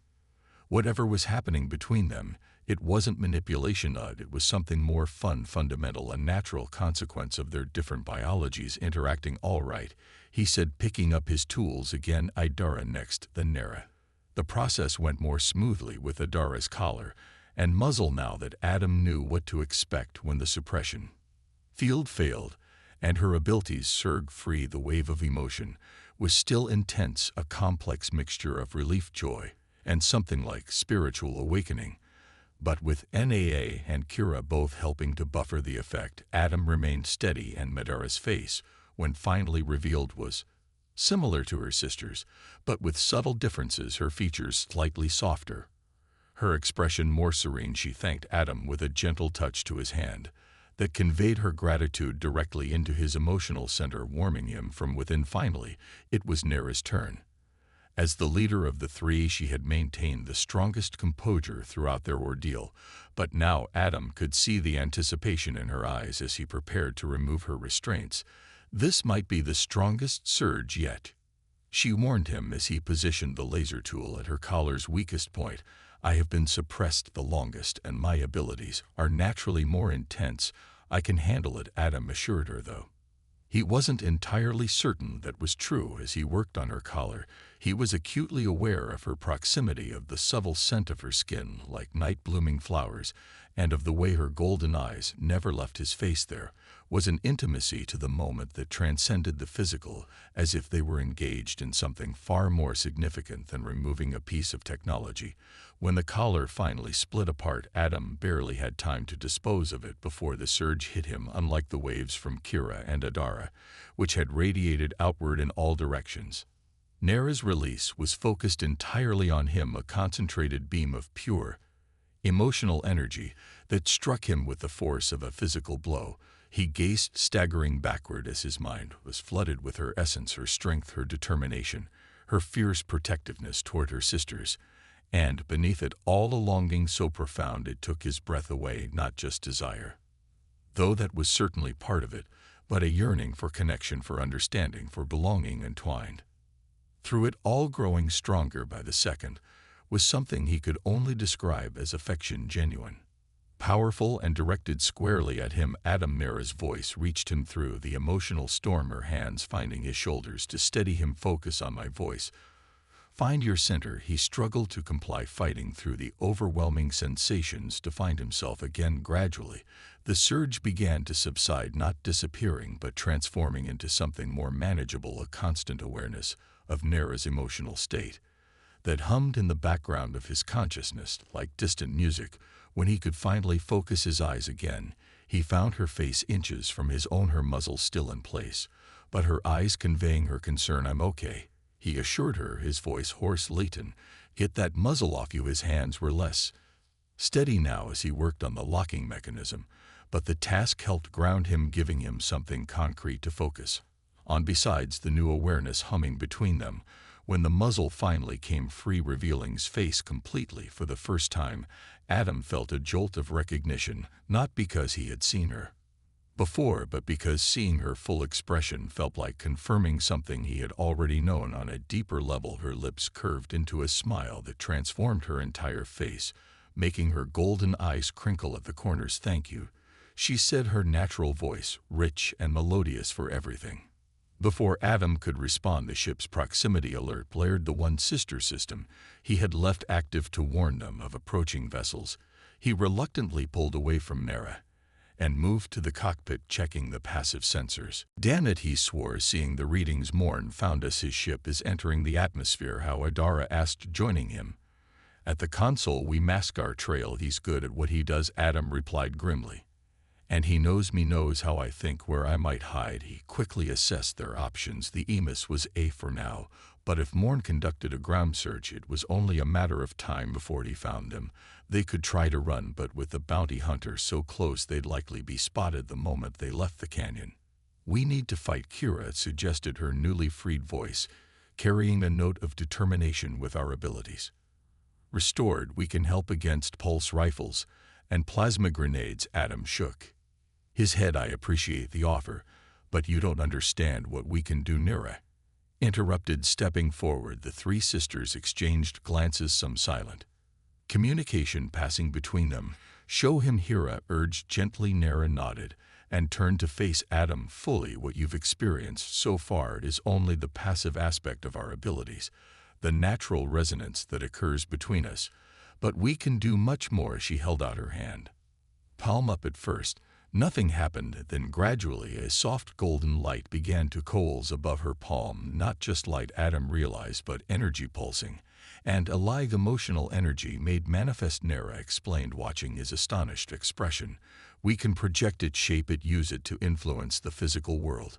Whatever was happening between them, it wasn't manipulation. It was something more fundamental, a natural consequence of their different biologies interacting. "All right," he said, picking up his tools again. "Adara next, then Nera." The process went more smoothly with Adara's collar and muzzle now that Adam knew what to expect when the suppression field failed and her abilities surged free. The wave of emotion was still intense, a complex mixture of relief, joy, and something like spiritual awakening. But with NAA and Kira both helping to buffer the effect, Adam remained steady, and Adara's face, when finally revealed, was similar to her sister's, but with subtle differences. Her features slightly softer, her expression more serene. She thanked Adam with a gentle touch to his hand that conveyed her gratitude directly into his emotional center, warming him from within. Finally, it was Nera's turn. As the leader of the three, she had maintained the strongest composure throughout their ordeal, but now Adam could see the anticipation in her eyes as he prepared to remove her restraints. "This might be the strongest surge yet," she warned him as he positioned the laser tool at her collar's weakest point. "I have been suppressed the longest, and my abilities are naturally more intense. I can handle it," Adam assured her, though he wasn't entirely certain that was true. As he worked on her collar, he was acutely aware of her proximity, of the subtle scent of her skin like night-blooming flowers, and of the way her golden eyes never left his face. There was an intimacy to the moment that transcended the physical, as if they were engaged in something far more significant than removing a piece of technology. When the collar finally split apart, Adam barely had time to dispose of it before the surge hit him. Unlike the waves from Kira and Adara, which had radiated outward in all directions, Nera's release was focused entirely on him, a concentrated beam of pure, emotional energy that struck him with the force of a physical blow. He gazed, staggering backward as his mind was flooded with her essence, her strength, her determination, her fierce protectiveness toward her sisters, and beneath it all a longing so profound it took his breath away. Not just desire, though that was certainly part of it, but a yearning for connection, for understanding, for belonging entwined through it all, growing stronger by the second, was something he could only describe as affection, genuine, powerful, and directed squarely at him. Adam, Nera's voice reached him through the emotional storm, her hands finding his shoulders to steady him. "Focus on my voice Find your center. He struggled to comply, fighting through the overwhelming sensations to find himself again gradually. The surge began to subside, not disappearing, but transforming into something more manageable, a constant awareness of Nera's emotional state that hummed in the background of his consciousness like distant music. When he could finally focus his eyes again, he found her face inches from his own, her muzzle still in place, but her eyes conveying her concern. "I'm okay," he assured her, his voice hoarse. "Leighton, get that muzzle off you." His hands were less steady now as he worked on the locking mechanism, but the task helped ground him, giving him something concrete to focus on besides the new awareness humming between them. When the muzzle finally came free, revealing his face completely for the first time, Adam felt a jolt of recognition, not because he had seen her before, but because seeing her full expression felt like confirming something he had already known on a deeper level. Her lips curved into a smile that transformed her entire face, making her golden eyes crinkle at the corners. "Thank you," she said, her natural voice rich and melodious for everything. Before Adam could respond, the ship's proximity alert blared. The one sister system he had left active to warn them of approaching vessels. He reluctantly pulled away from Nera and moved to the cockpit, checking the passive sensors. "Damn it," he swore, seeing the readings. "Morn found us. His ship is entering the atmosphere." "How?" Adara asked, joining him at the console. "We mask our trail. He's good at what he does," Adam replied grimly. "And he knows me, knows how I think, where I might hide." He quickly assessed their options. The Emis was A for now, but if Morn conducted a ground search, it was only a matter of time before he found them. They could try to run, but with the bounty hunter so close, they'd likely be spotted the moment they left the canyon. "We need to fight," Kira suggested, her newly freed voice carrying a note of determination. "With our abilities restored, we can help against pulse rifles and plasma grenades." Adam shook his head. "I appreciate the offer, but you don't understand what we can do." Nera interrupted, stepping forward. The three sisters exchanged glances, some silent communication passing between them. "Show him," Hera urged gently. Nera nodded and turned to face Adam fully. "What you've experienced so far is only the passive aspect of our abilities, the natural resonance that occurs between us. But we can do much more." She held out her hand, palm up. At first, nothing happened. Then gradually a soft golden light began to coalesce above her palm. Not just light, Adam realized, but energy pulsing, and a live emotional energy made manifest. Nera explained, watching his astonished expression. "We can project it, shape it, use it to influence the physical world."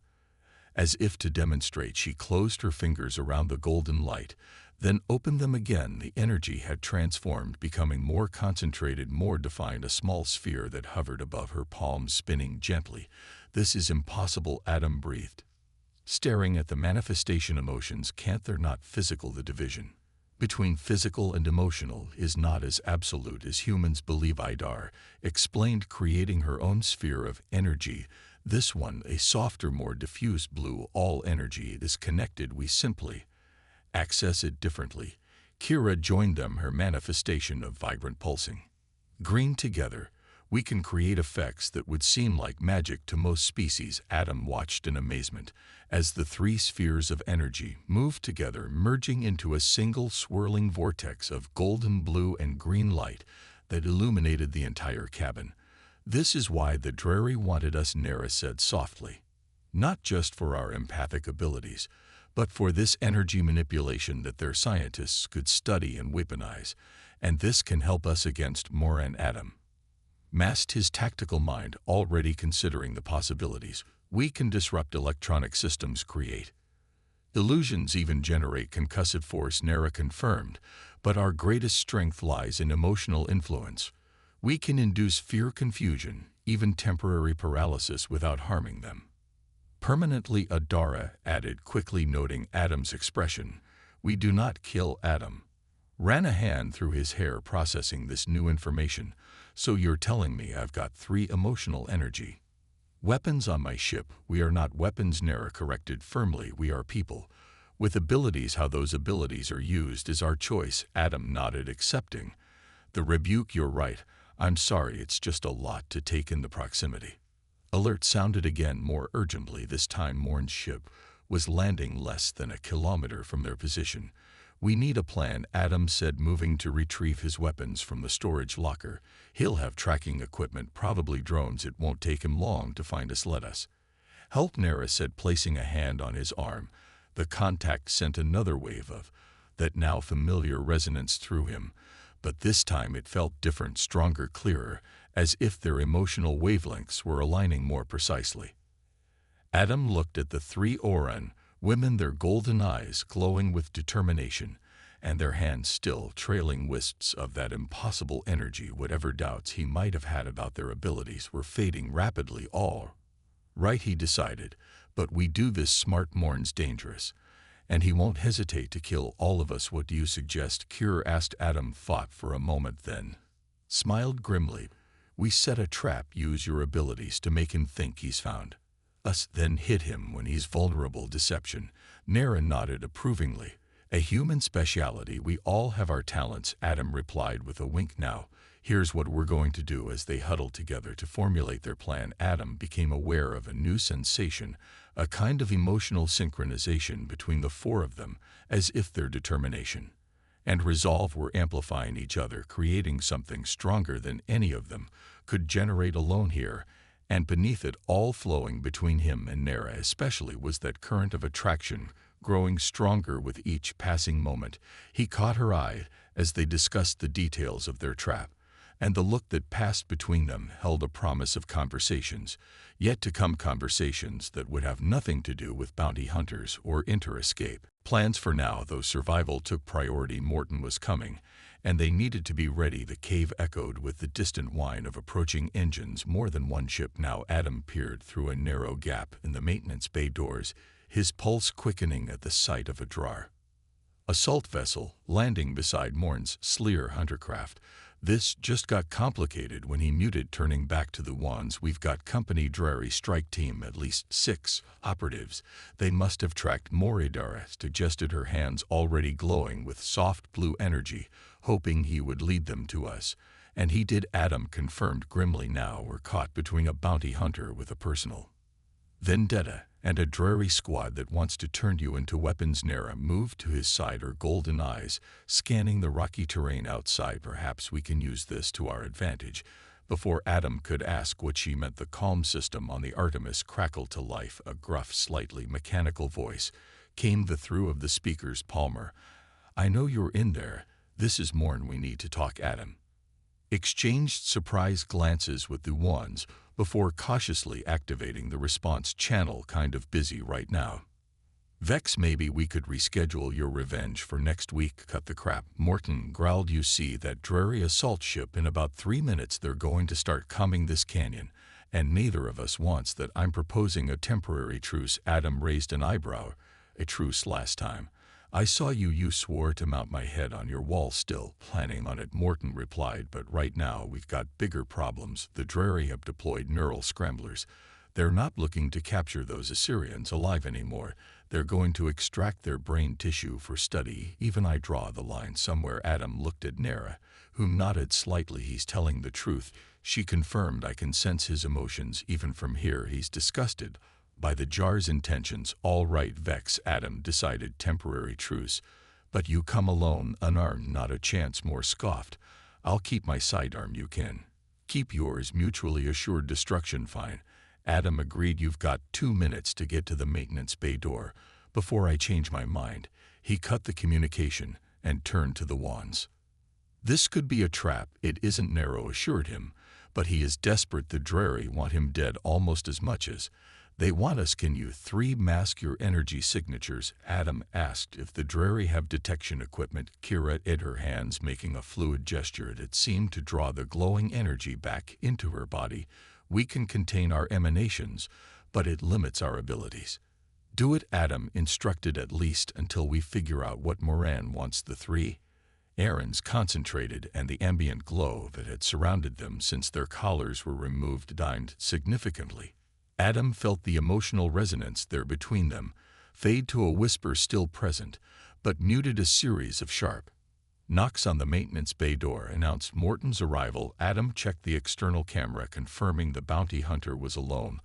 As if to demonstrate, she closed her fingers around the golden light, then opened them again. The energy had transformed, becoming more concentrated, more defined, a small sphere that hovered above her palm, spinning gently. "This is impossible," Adam breathed, staring at the manifestation. "Emotions can't, they're not physical. The division between physical and emotional is not as absolute as humans believe," Idar explained, creating her own sphere of energy. "This one, a softer, more diffuse blue. All energy is connected. We simply access it differently." Kira joined them, her manifestation of vibrant pulsing green. "Together, we can create effects that would seem like magic to most species." Adam watched in amazement as the three spheres of energy moved together, merging into a single swirling vortex of golden, blue, and green light that illuminated the entire cabin. "This is why the Drari wanted us," Nera said softly. "Not just for our empathic abilities, but for this energy manipulation that their scientists could study and weaponize. And this can help us against Moran." Adam masked his tactical mind, already considering the possibilities. "We can disrupt electronic systems, create illusions, even generate concussive force," Nera confirmed. "But our greatest strength lies in emotional influence. We can induce fear, confusion, even temporary paralysis without harming them permanently," Adara added, quickly noting Adam's expression. "We do not kill." Adam ran a hand through his hair, processing this new information. "So you're telling me I've got 3 emotional energy weapons on my ship?" "We are not weapons," Nera corrected firmly. "We are people with abilities. How those abilities are used is our choice." Adam nodded, accepting the rebuke. "You're right. I'm sorry, it's just a lot to take in." The proximity alert sounded again, more urgently. This time Morn's ship was landing less than a kilometer from their position. "We need a plan," Adam said, moving to retrieve his weapons from the storage locker. "He'll have tracking equipment, probably drones. It won't take him long to find us. Let us help," Nara said, placing a hand on his arm. The contact sent another wave of that now familiar resonance through him, but this time it felt different, stronger, clearer, as if their emotional wavelengths were aligning more precisely. Adam looked at the three Oran women, their golden eyes glowing with determination, and their hands still trailing wisps of that impossible energy. Whatever doubts he might have had about their abilities were fading rapidly. "All right," he decided, "but we do this smart. Morn's dangerous, and he won't hesitate to kill all of us." "What do you suggest?" Kira asked. Adam thought for a moment, then smiled grimly. "We set a trap. Use your abilities to make him think he's found us, then hit him when he's vulnerable." "Deception." Nara nodded approvingly. "A human speciality. We all have our talents," Adam replied with a wink. "Now, here's what we're going to do." As they huddled together to formulate their plan, Adam became aware of a new sensation, a kind of emotional synchronization between the four of them, as if their determination and resolve were amplifying each other, creating something stronger than any of them could generate alone. Here and beneath it all, flowing between him and Nara especially, was that current of attraction, growing stronger with each passing moment. He caught her eye as they discussed the details of their trap, and the look that passed between them held a promise of conversations yet to come, conversations that would have nothing to do with bounty hunters or inter-escape plans for now, though survival took priority. Morton was coming, and they needed to be ready. The cave echoed with the distant whine of approaching engines. More than one ship now. Adam peered through a narrow gap in the maintenance bay doors, his pulse quickening at the sight of a drawer assault vessel landing beside Morn's Sleer huntercraft. This just got complicated when he muted, turning back to the wands. "We've got company Drari strike team, at least 6 operatives. They must have tracked Moridara," suggested, her hands already glowing with soft blue energy, hoping he would lead them to us. "And he did," Adam confirmed grimly. "Now we're caught between a bounty hunter with a personal vendetta and a Drari squad that wants to turn you into weapons." Nara moved to his side, her golden eyes scanning the rocky terrain outside. "Perhaps we can use this to our advantage." Before Adam could ask what she meant, the calm system on the Artemis crackled to life. A gruff, slightly mechanical voice came through of the speakers. "Palmer, I know you're in there. This is Morn. We need to talk." Adam exchanged surprised glances with the ones before cautiously activating the response channel. "Kind of busy right now, Vex. Maybe we could reschedule your revenge for next week." "Cut the crap," Morton growled. "You see that Drari assault ship in about 3 minutes. They're going to start combing this canyon, and neither of us wants that." "I'm proposing a temporary truce." Adam raised an eyebrow. "A truce? Last time I saw you, you swore to mount my head on your wall." "Still planning on it," Morton replied, "but right now we've got bigger problems. The Drari have deployed neural scramblers. They're not looking to capture those Assyrians alive anymore. They're going to extract their brain tissue for study. Even I draw the line somewhere." Adam looked at Nara, who nodded slightly. "He's telling the truth," she confirmed. "I can sense his emotions even from here. He's disgusted by the Jar's intentions." "All right, Vex," Adam decided. "Temporary truce. But you come alone, unarmed." "Not a chance," Moore scoffed. "I'll keep my sidearm. You can keep yours." Mutually assured destruction. "Fine," Adam agreed. "You've got 2 minutes to get to the maintenance bay door before I change my mind." He cut the communication and turned to the wands. "This could be a trap." "It isn't," Nara assured him, "but he is desperate. The Drari want him dead almost as much as they want us." "Can you 3 mask your energy signatures?" Adam asked. "If the Drari have detection equipment." Kira hid her hands, making a fluid gesture that seemed to draw the glowing energy back into her body. "We can contain our emanations, but it limits our abilities." "Do it," Adam instructed, "at least until we figure out what Moran wants." The 3 Aarons concentrated, and the ambient glow that had surrounded them since their collars were removed dimmed significantly. Adam felt the emotional resonance there between them fade to a whisper still present, but muted. A series of sharp knocks on the maintenance bay door announced Morton's arrival. Adam checked the external camera, confirming the bounty hunter was alone,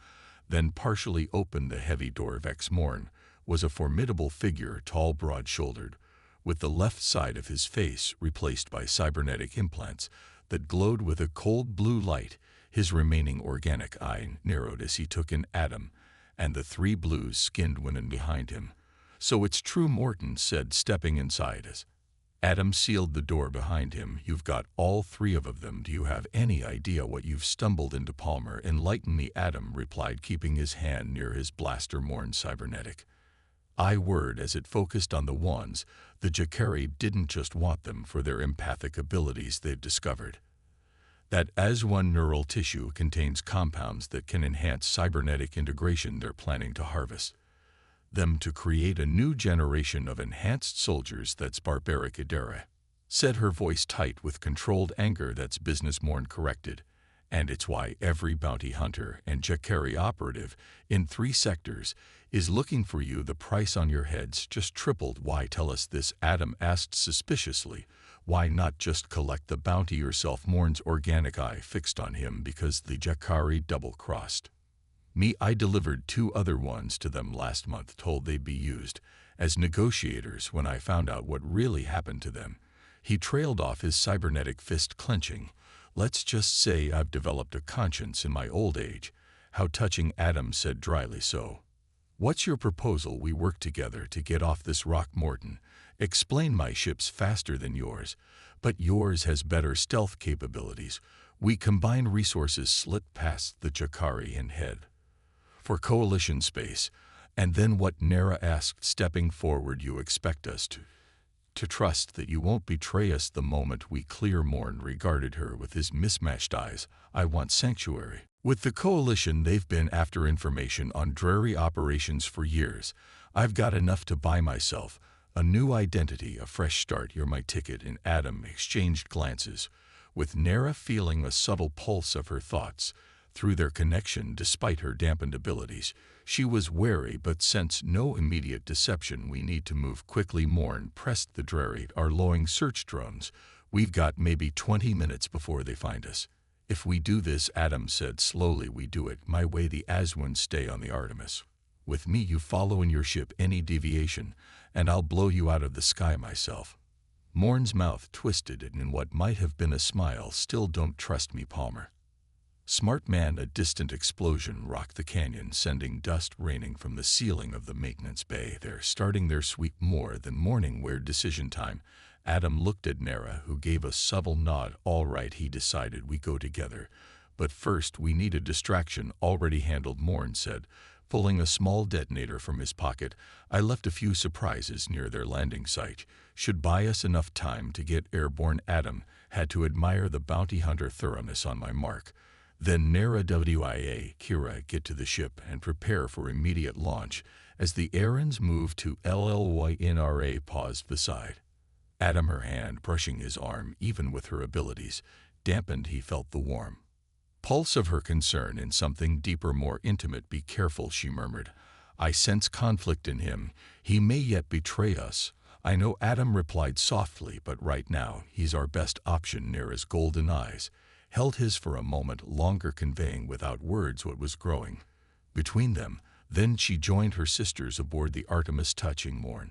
then partially opened the heavy door. Vex Morn was a formidable figure, tall, broad-shouldered, with the left side of his face replaced by cybernetic implants that glowed with a cold blue light. His remaining organic eye narrowed as he took in Adam and the three blue-skinned women behind him. "So it's true," Morton said, stepping inside as Adam sealed the door behind him. "You've got all three of them. Do you have any idea what you've stumbled into, Palmer?" "Enlighten me," Adam replied, keeping his hand near his blaster. Morn's cybernetic eye whirred as it focused on the ones. The Jakari didn't just want them for their empathic abilities. They'd discovered that as one neural tissue contains compounds that can enhance cybernetic integration, they're planning to harvest them to create a new generation of enhanced soldiers. "That's barbaric," Adara said, her voice tight with controlled anger. "That's business," Morn corrected. "And it's why every bounty hunter and Jakari operative in 3 sectors is looking for you. The price on your heads just tripled." "Why tell us this?" Adam asked suspiciously. "Why not just collect the bounty yourself?" Morn's organic eye fixed on him. "Because the Jakari double-crossed me. I delivered 2 other ones to them last month, told they'd be used as negotiators. When I found out what really happened to them." He trailed off, his cybernetic fist clenching. "Let's just say I've developed a conscience in my old age." "How touching," Adam said dryly. "So, what's your proposal?" "We work together to get off this rock." Morton explained. "My ship's faster than yours, but yours has better stealth capabilities. We combine resources, slip past the Jakari, and head for Coalition space." "And then what?" Nara asked, stepping forward. "You expect us to trust that you won't betray us the moment we clear?" Morn regarded her with his mismatched eyes. "I want sanctuary. With the Coalition, they've been after information on dreary operations for years. I've got enough to buy myself a new identity, a fresh start. You're my ticket." And Adam exchanged glances with Nara, feeling a subtle pulse of her thoughts through their connection. Despite her dampened abilities, she was wary but sensed no immediate deception. "We need to move quickly." Morn pressed the dreary, "Our lowing search drones. We've got maybe 20 minutes before they find us." "If we do this," Adam said slowly, "we do it my way. The Aswins stay on the Artemis. With me, you follow in your ship. Any deviation, and I'll blow you out of the sky myself." Morn's mouth twisted in what might have been a smile. "Still don't trust me, Palmer?" "Smart man." A distant explosion rocked the canyon, sending dust raining from the ceiling of the maintenance bay. "They're starting their sweep." "More than morning wear decision time." Adam looked at Nara, who gave a subtle nod. "All right," he decided, "we go together. But first we need a distraction." "Already handled," Morn said, pulling a small detonator from his pocket. "I left a few surprises near their landing site. Should buy us enough time to get airborne." Adam had to admire the bounty hunter thoroughness. "On my mark." Then Nara WIA, Kira, get to the ship and prepare for immediate launch. As the errands moved to LLY, Nra paused beside Adam, her hand brushing his arm. Even with her abilities dampened, he felt the warm pulse of her concern in something deeper, more intimate. "Be careful," she murmured. "I sense conflict in him. He may yet betray us." "I know," Adam replied softly, "but right now he's our best option." Nara's golden eyes held his for a moment longer, conveying without words what was growing between them. Then she joined her sisters aboard the Artemis, touching Morn.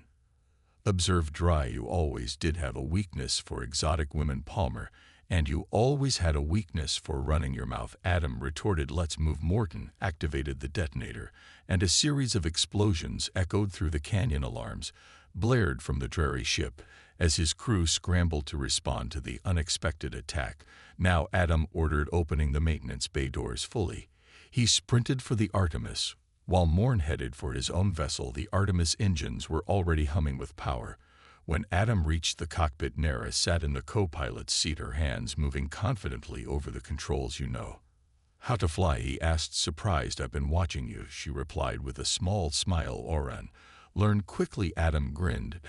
Observed dry. "You always did have a weakness for exotic women, Palmer, and you always had a weakness for running your mouth," Adam retorted. "Let's move." Morton activated the detonator, and a series of explosions echoed through the canyon. Alarms blared from the dreary ship as his crew scrambled to respond to the unexpected attack. "Now," Adam ordered, opening the maintenance bay doors fully. He sprinted for the Artemis, while Morn headed for his own vessel. The Artemis engines were already humming with power. When Adam reached the cockpit, Nara sat in the co-pilot's seat, her hands moving confidently over the controls. "You know how to fly?" he asked, surprised. "I've been watching you," she replied with a small smile. "Oran, learn quickly." Adam grinned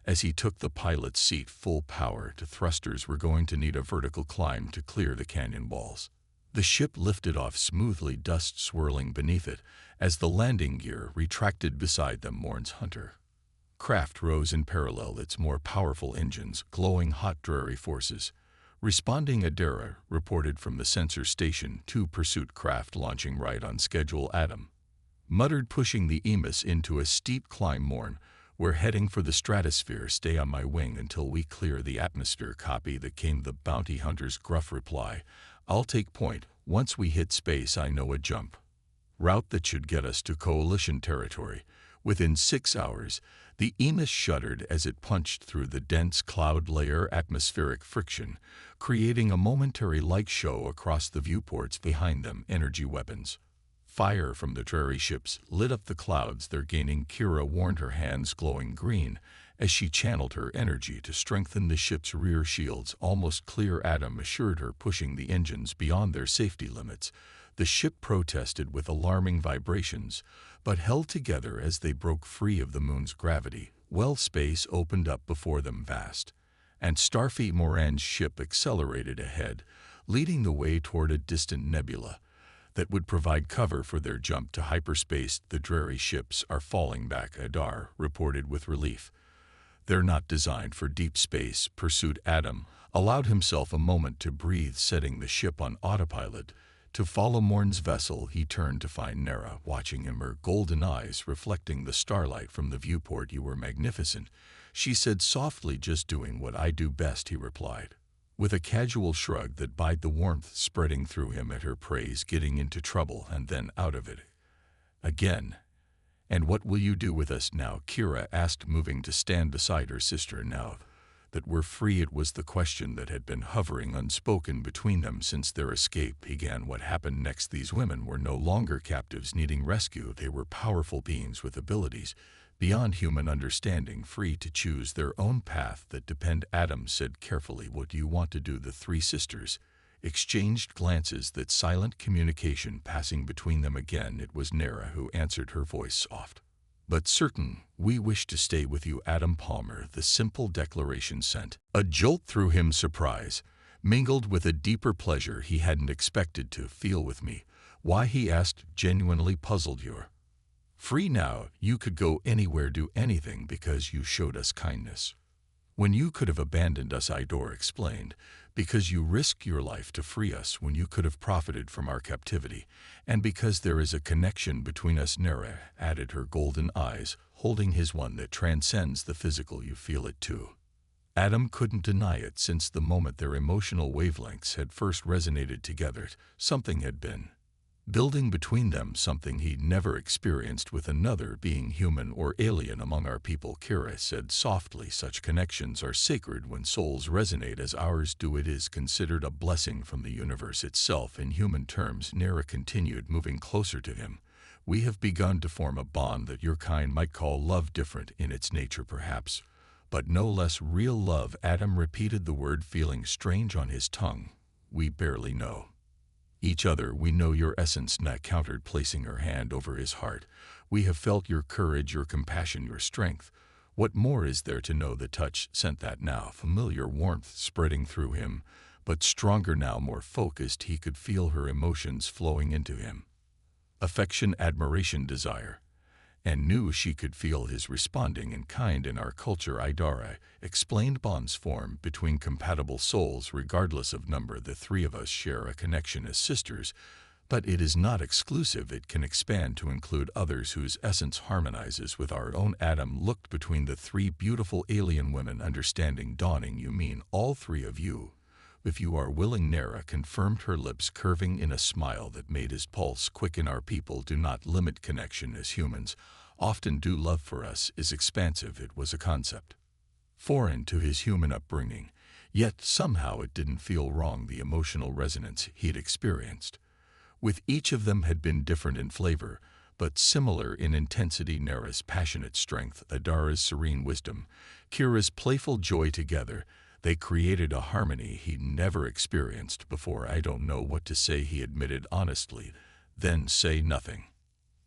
as he took the pilot's seat. Full power to thrusters. "We're going to need a vertical climb to clear the canyon walls." The ship lifted off smoothly, dust swirling beneath it, as the landing gear retracted beside them. Morn's hunter craft rose in parallel, its more powerful engines glowing hot, dreary forces responding. Adara reported from the sensor station, 2 pursuit craft launching right on schedule. Adam muttered, pushing the Emis into a steep climb. Morn "We're heading for the stratosphere. Stay on my wing until we clear the atmosphere." Copy that, came the bounty hunter's gruff reply. "I'll take point. Once we hit space, I know a jump route that should get us to Coalition territory." Within 6 hours, the EMIS shuddered as it punched through the dense cloud layer. Atmospheric friction, creating a momentary light show across the viewports behind them. Energy weapons. Fire from the dreary ships lit up the clouds they're gaining. Kira warned, her hands glowing green as she channeled her energy to strengthen the ship's rear shields. "Almost clear," Adam assured her, pushing the engines beyond their safety limits. The ship protested with alarming vibrations, but held together as they broke free of the moon's gravity. Well, space opened up before them, vast, and Starfleet Moran's ship accelerated ahead, leading the way toward a distant nebula that would provide cover for their jump to hyperspace. "The dreary ships are falling back," Adar reported with relief. "They're not designed for deep space," pursued Adam, allowed himself a moment to breathe, setting the ship on autopilot to follow Morn's vessel. He turned to find Nara watching him, her golden eyes reflecting the starlight from the viewport. "You were magnificent," she said softly. "Just doing what I do best," he replied, with a casual shrug that bide the warmth spreading through him at her praise. "Getting into trouble and then out of it again. And what will you do with us now?" Kira asked, moving to stand beside her sister. "Now that we're free?" It was the question that had been hovering unspoken between them since their escape began. What happened next? These women were no longer captives needing rescue. They were powerful beings with abilities beyond human understanding, free to choose their own path. "That depend," Adam said carefully. "What do you want to do?" The three sisters exchanged glances, that silent communication passing between them. Again, it was Nara who answered, her voice soft but certain. "We wish to stay with you, Adam Palmer." The simple declaration sent a jolt through him, surprise mingled with a deeper pleasure he hadn't expected to feel. "With me?" "Why?" he asked, genuinely puzzled. "You're free now. You could go anywhere, do anything, because you showed us kindness when you could have abandoned us," Idor explained. "Because you risked your life to free us when you could have profited from our captivity. And because there is a connection between us," Nara added, her golden eyes holding his one, "that transcends the physical. You feel it too." Adam couldn't deny it. Since the moment their emotional wavelengths had first resonated together, something had been building between them, something he'd never experienced with another being, human or alien. "Among our people," Kira said softly, "such connections are sacred. When souls resonate as ours do, it is considered a blessing from the universe itself." "In human terms," Nara continued, moving closer to him, "we have begun to form a bond that your kind might call love, different in its nature perhaps, but no less real love." Adam repeated the word, feeling strange on his tongue. "We barely know each other." "We know your essence," Na countered, placing her hand over his heart. "We have felt your courage, your compassion, your strength. What more is there to know?" The touch sent that now familiar warmth spreading through him, but stronger now, more focused. He could feel her emotions flowing into him. Affection, admiration, desire. And knew she could feel his responding in kind. "In our culture," Idara explained, "bonds form between compatible souls regardless of number. The three of us share a connection as sisters, but it is not exclusive. It can expand to include others whose essence harmonizes with our own." Adam looked between the three beautiful alien women, understanding dawning. "You mean all three of you?" "If you are willing," Nara confirmed, her lips curving in a smile that made his pulse quicken. "Our people do not limit connection as humans often do. Love for us is expansive." It was a concept foreign to his human upbringing, yet somehow it didn't feel wrong. The emotional resonance he'd experienced with each of them had been different in flavor, but similar in intensity. Nara's passionate strength, Adara's serene wisdom, Kira's playful joy. Together, they created a harmony he'd never experienced before. "I don't know what to say," he admitted honestly. "Then say nothing."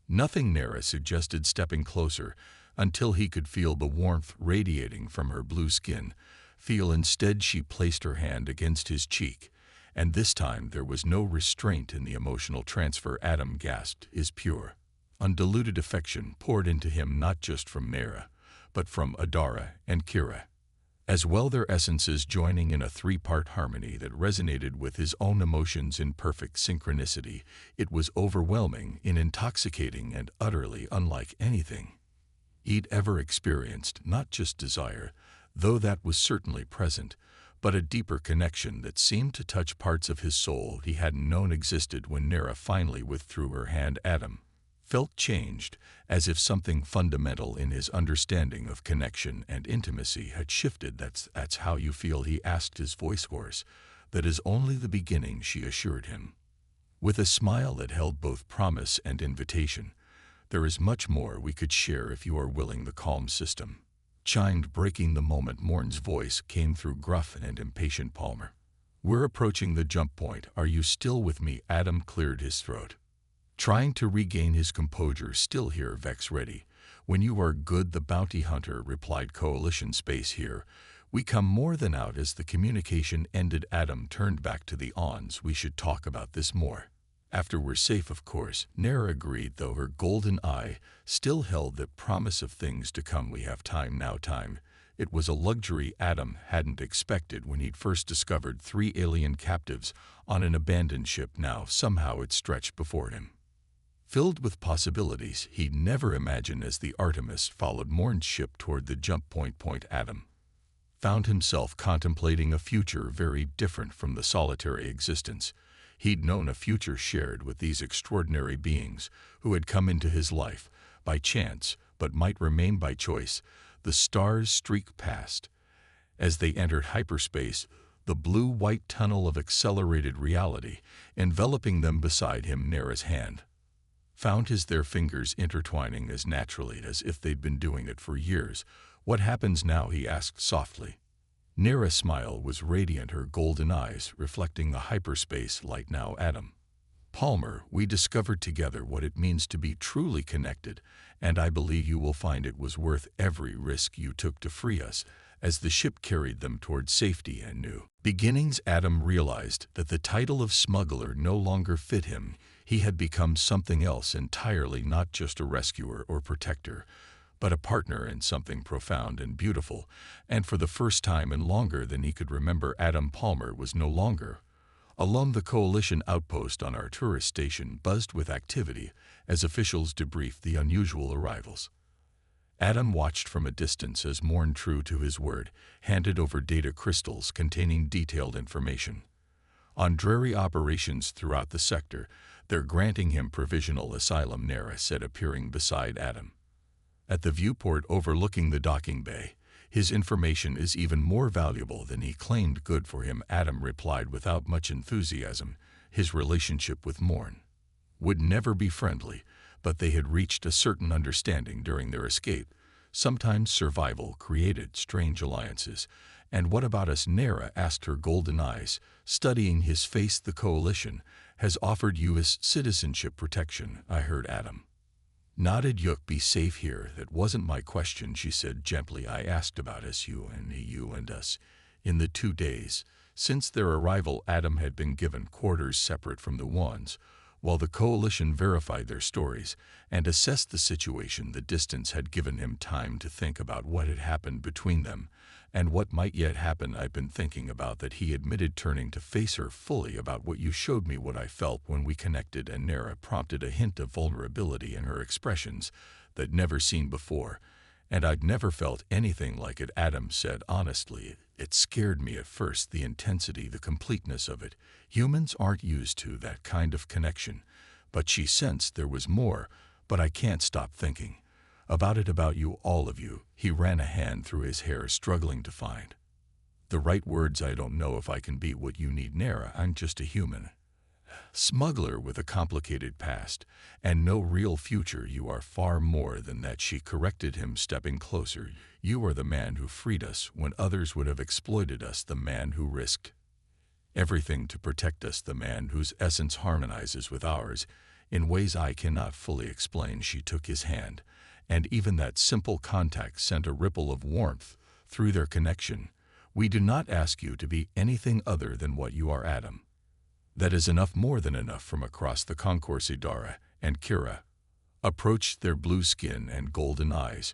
"Nothing," Nara suggested, stepping closer until he could feel the warmth radiating from her blue skin. "Feel instead." She placed her hand against his cheek, and this time there was no restraint in the emotional transfer. Adam gasped. His pure, undiluted affection poured into him, not just from Nara, but from Adara and Kira as well, their essences joining in a three-part harmony that resonated with his own emotions in perfect synchronicity. It was overwhelming, intoxicating, and utterly unlike anything he'd ever experienced, not just desire, though that was certainly present, but a deeper connection that seemed to touch parts of his soul he hadn't known existed. When Nera finally withdrew her hand, Adam felt changed, as if something fundamental in his understanding of connection and intimacy had shifted. That's how you feel, he asked, his voice hoarse. That is only the beginning, she assured him, with a smile that held both promise and invitation. There is much more we could share if you are willing. The calm system chimed, breaking the moment. Morn's voice came through, gruff and impatient. Palmer, we're approaching the jump point. Are you still with me? Adam cleared his throat, trying to regain his composure. Still here, Vex. Ready when you are. Good, the bounty hunter replied. Coalition space here. We come more than out. As the communication ended, Adam turned back to the Ons. We should talk about this more after we're safe, of course. Nera agreed, though her golden eye still held that promise of things to come. We have time now. Time. It was a luxury Adam hadn't expected when he'd first discovered 3 alien captives on an abandoned ship. Now somehow it stretched before him, filled with possibilities he'd never imagined. As the Artemis followed Morn's ship toward the jump point, Adam found himself contemplating a future very different from the solitary existence he'd known, a future shared with these extraordinary beings who had come into his life by chance but might remain by choice. The stars streaked past as they entered hyperspace, the blue-white tunnel of accelerated reality enveloping them. Beside him, Nera's hand found his, their fingers intertwining as naturally as if they'd been doing it for years. What happens now? He asked softly. Nera's smile was radiant, her golden eyes reflecting the hyperspace light. Now, Adam Palmer, we discovered together what it means to be truly connected, and I believe you will find it was worth every risk you took to free us. As the ship carried them toward safety and new beginnings, Adam realized that the title of smuggler no longer fit him. He had become something else entirely, not just a rescuer or protector, but a partner in something profound and beautiful. And for the first time in longer than he could remember, Adam Palmer was no longer alone. The Coalition outpost on our tourist station buzzed with activity as officials debriefed the unusual arrivals. Adam watched from a distance as Morn, true to his word, handed over data crystals containing detailed information on dreary operations throughout the sector. They're granting him provisional asylum, Nera said, appearing beside Adam at the viewport overlooking the docking bay. His information is even more valuable than he claimed. Good for him, Adam replied without much enthusiasm. His relationship with Morn would never be friendly, but they had reached a certain understanding during their escape. Sometimes survival created strange alliances. And what about us? Nera asked, her golden eyes studying his face. The Coalition has offered U.S. citizenship protection, I heard. Adam nodded. You'll be safe here. That wasn't my question, she said gently. I asked about us, you and us. In the 2 days since their arrival, Adam had been given quarters separate from the ones, while the Coalition verified their stories and assessed the situation. The distance had given him time to think about what had happened between them and what might yet happen. I've been thinking about that, he admitted, turning to face her fully. About what you showed me, what I felt when we connected. And Nera prompted a hint of vulnerability in her expressions that never seen before. And I'd never felt anything like it, Adam said honestly. It scared me at first, the intensity, the completeness of it. Humans aren't used to that kind of connection. But she sensed there was more. But I can't stop thinking about it, about you, all of you. He ran a hand through his hair, struggling to find the right words. I don't know if I can be what you need, Nera. I'm just a human smuggler with a complicated past and no real future. You are far more than that, she corrected him, stepping closer. You are the man who freed us when others would have exploited us, the man who risked everything to protect us, the man whose essence harmonizes with ours in ways I cannot fully explain. She took his hand, and even that simple contact sent a ripple of warmth through their connection. We do not ask you to be anything other than what you are, Adam. That is enough, more than enough. From across the concourse, Idara and Kira approached, their blue skin and golden eyes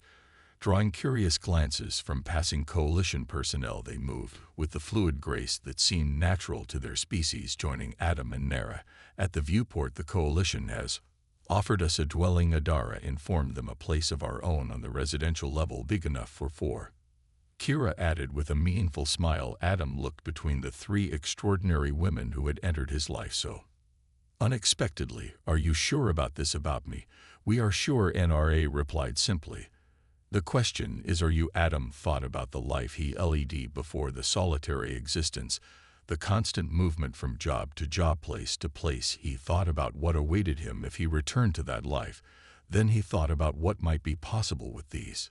drawing curious glances from passing Coalition personnel. They moved with the fluid grace that seemed natural to their species, joining Adam and Nera at the viewport. The Coalition has offered us a dwelling. Adara informed them, a place of our own on the residential level big enough for 4. Kira added with a meaningful smile. Adam looked between the 3 extraordinary women who had entered his life so unexpectedly. Are you sure about this about me? We are sure, NRA replied simply. The question is, are you? Adam thought about the life he led before, the solitary existence, the constant movement from job to job, place to place. He thought about what awaited him if he returned to that life. Then he thought about what might be possible with these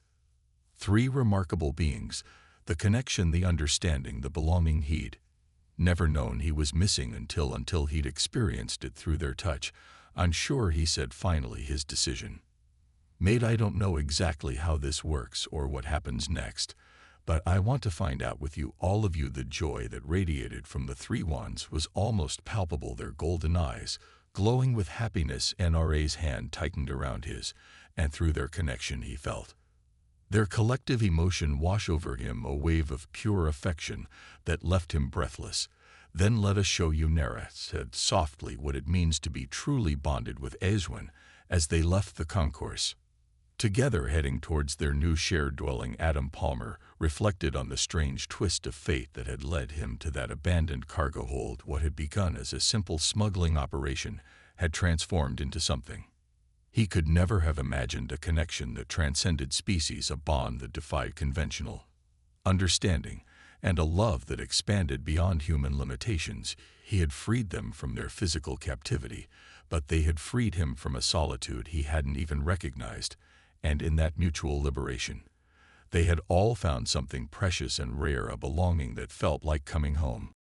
3 remarkable beings, the connection, the understanding, the belonging he'd never known he was missing until he'd experienced it through their touch. Unsure, he said finally, his decision made. I don't know exactly how this works or what happens next, but I want to find out with you, all of you. The joy that radiated from the 3 wands was almost palpable, their golden eyes glowing with happiness. NRA's hand tightened around his, and through their connection he felt their collective emotion wash over him, a wave of pure affection that left him breathless. Then let us show you, Nara said softly, what it means to be truly bonded with Ezwin. As they left the concourse together, heading towards their new shared dwelling, Adam Palmer reflected on the strange twist of fate that had led him to that abandoned cargo hold. What had begun as a simple smuggling operation had transformed into something he could never have imagined, a connection that transcended species, a bond that defied conventional understanding, and a love that expanded beyond human limitations. He had freed them from their physical captivity, but they had freed him from a solitude he hadn't even recognized, and in that mutual liberation, they had all found something precious and rare, a belonging that felt like coming home.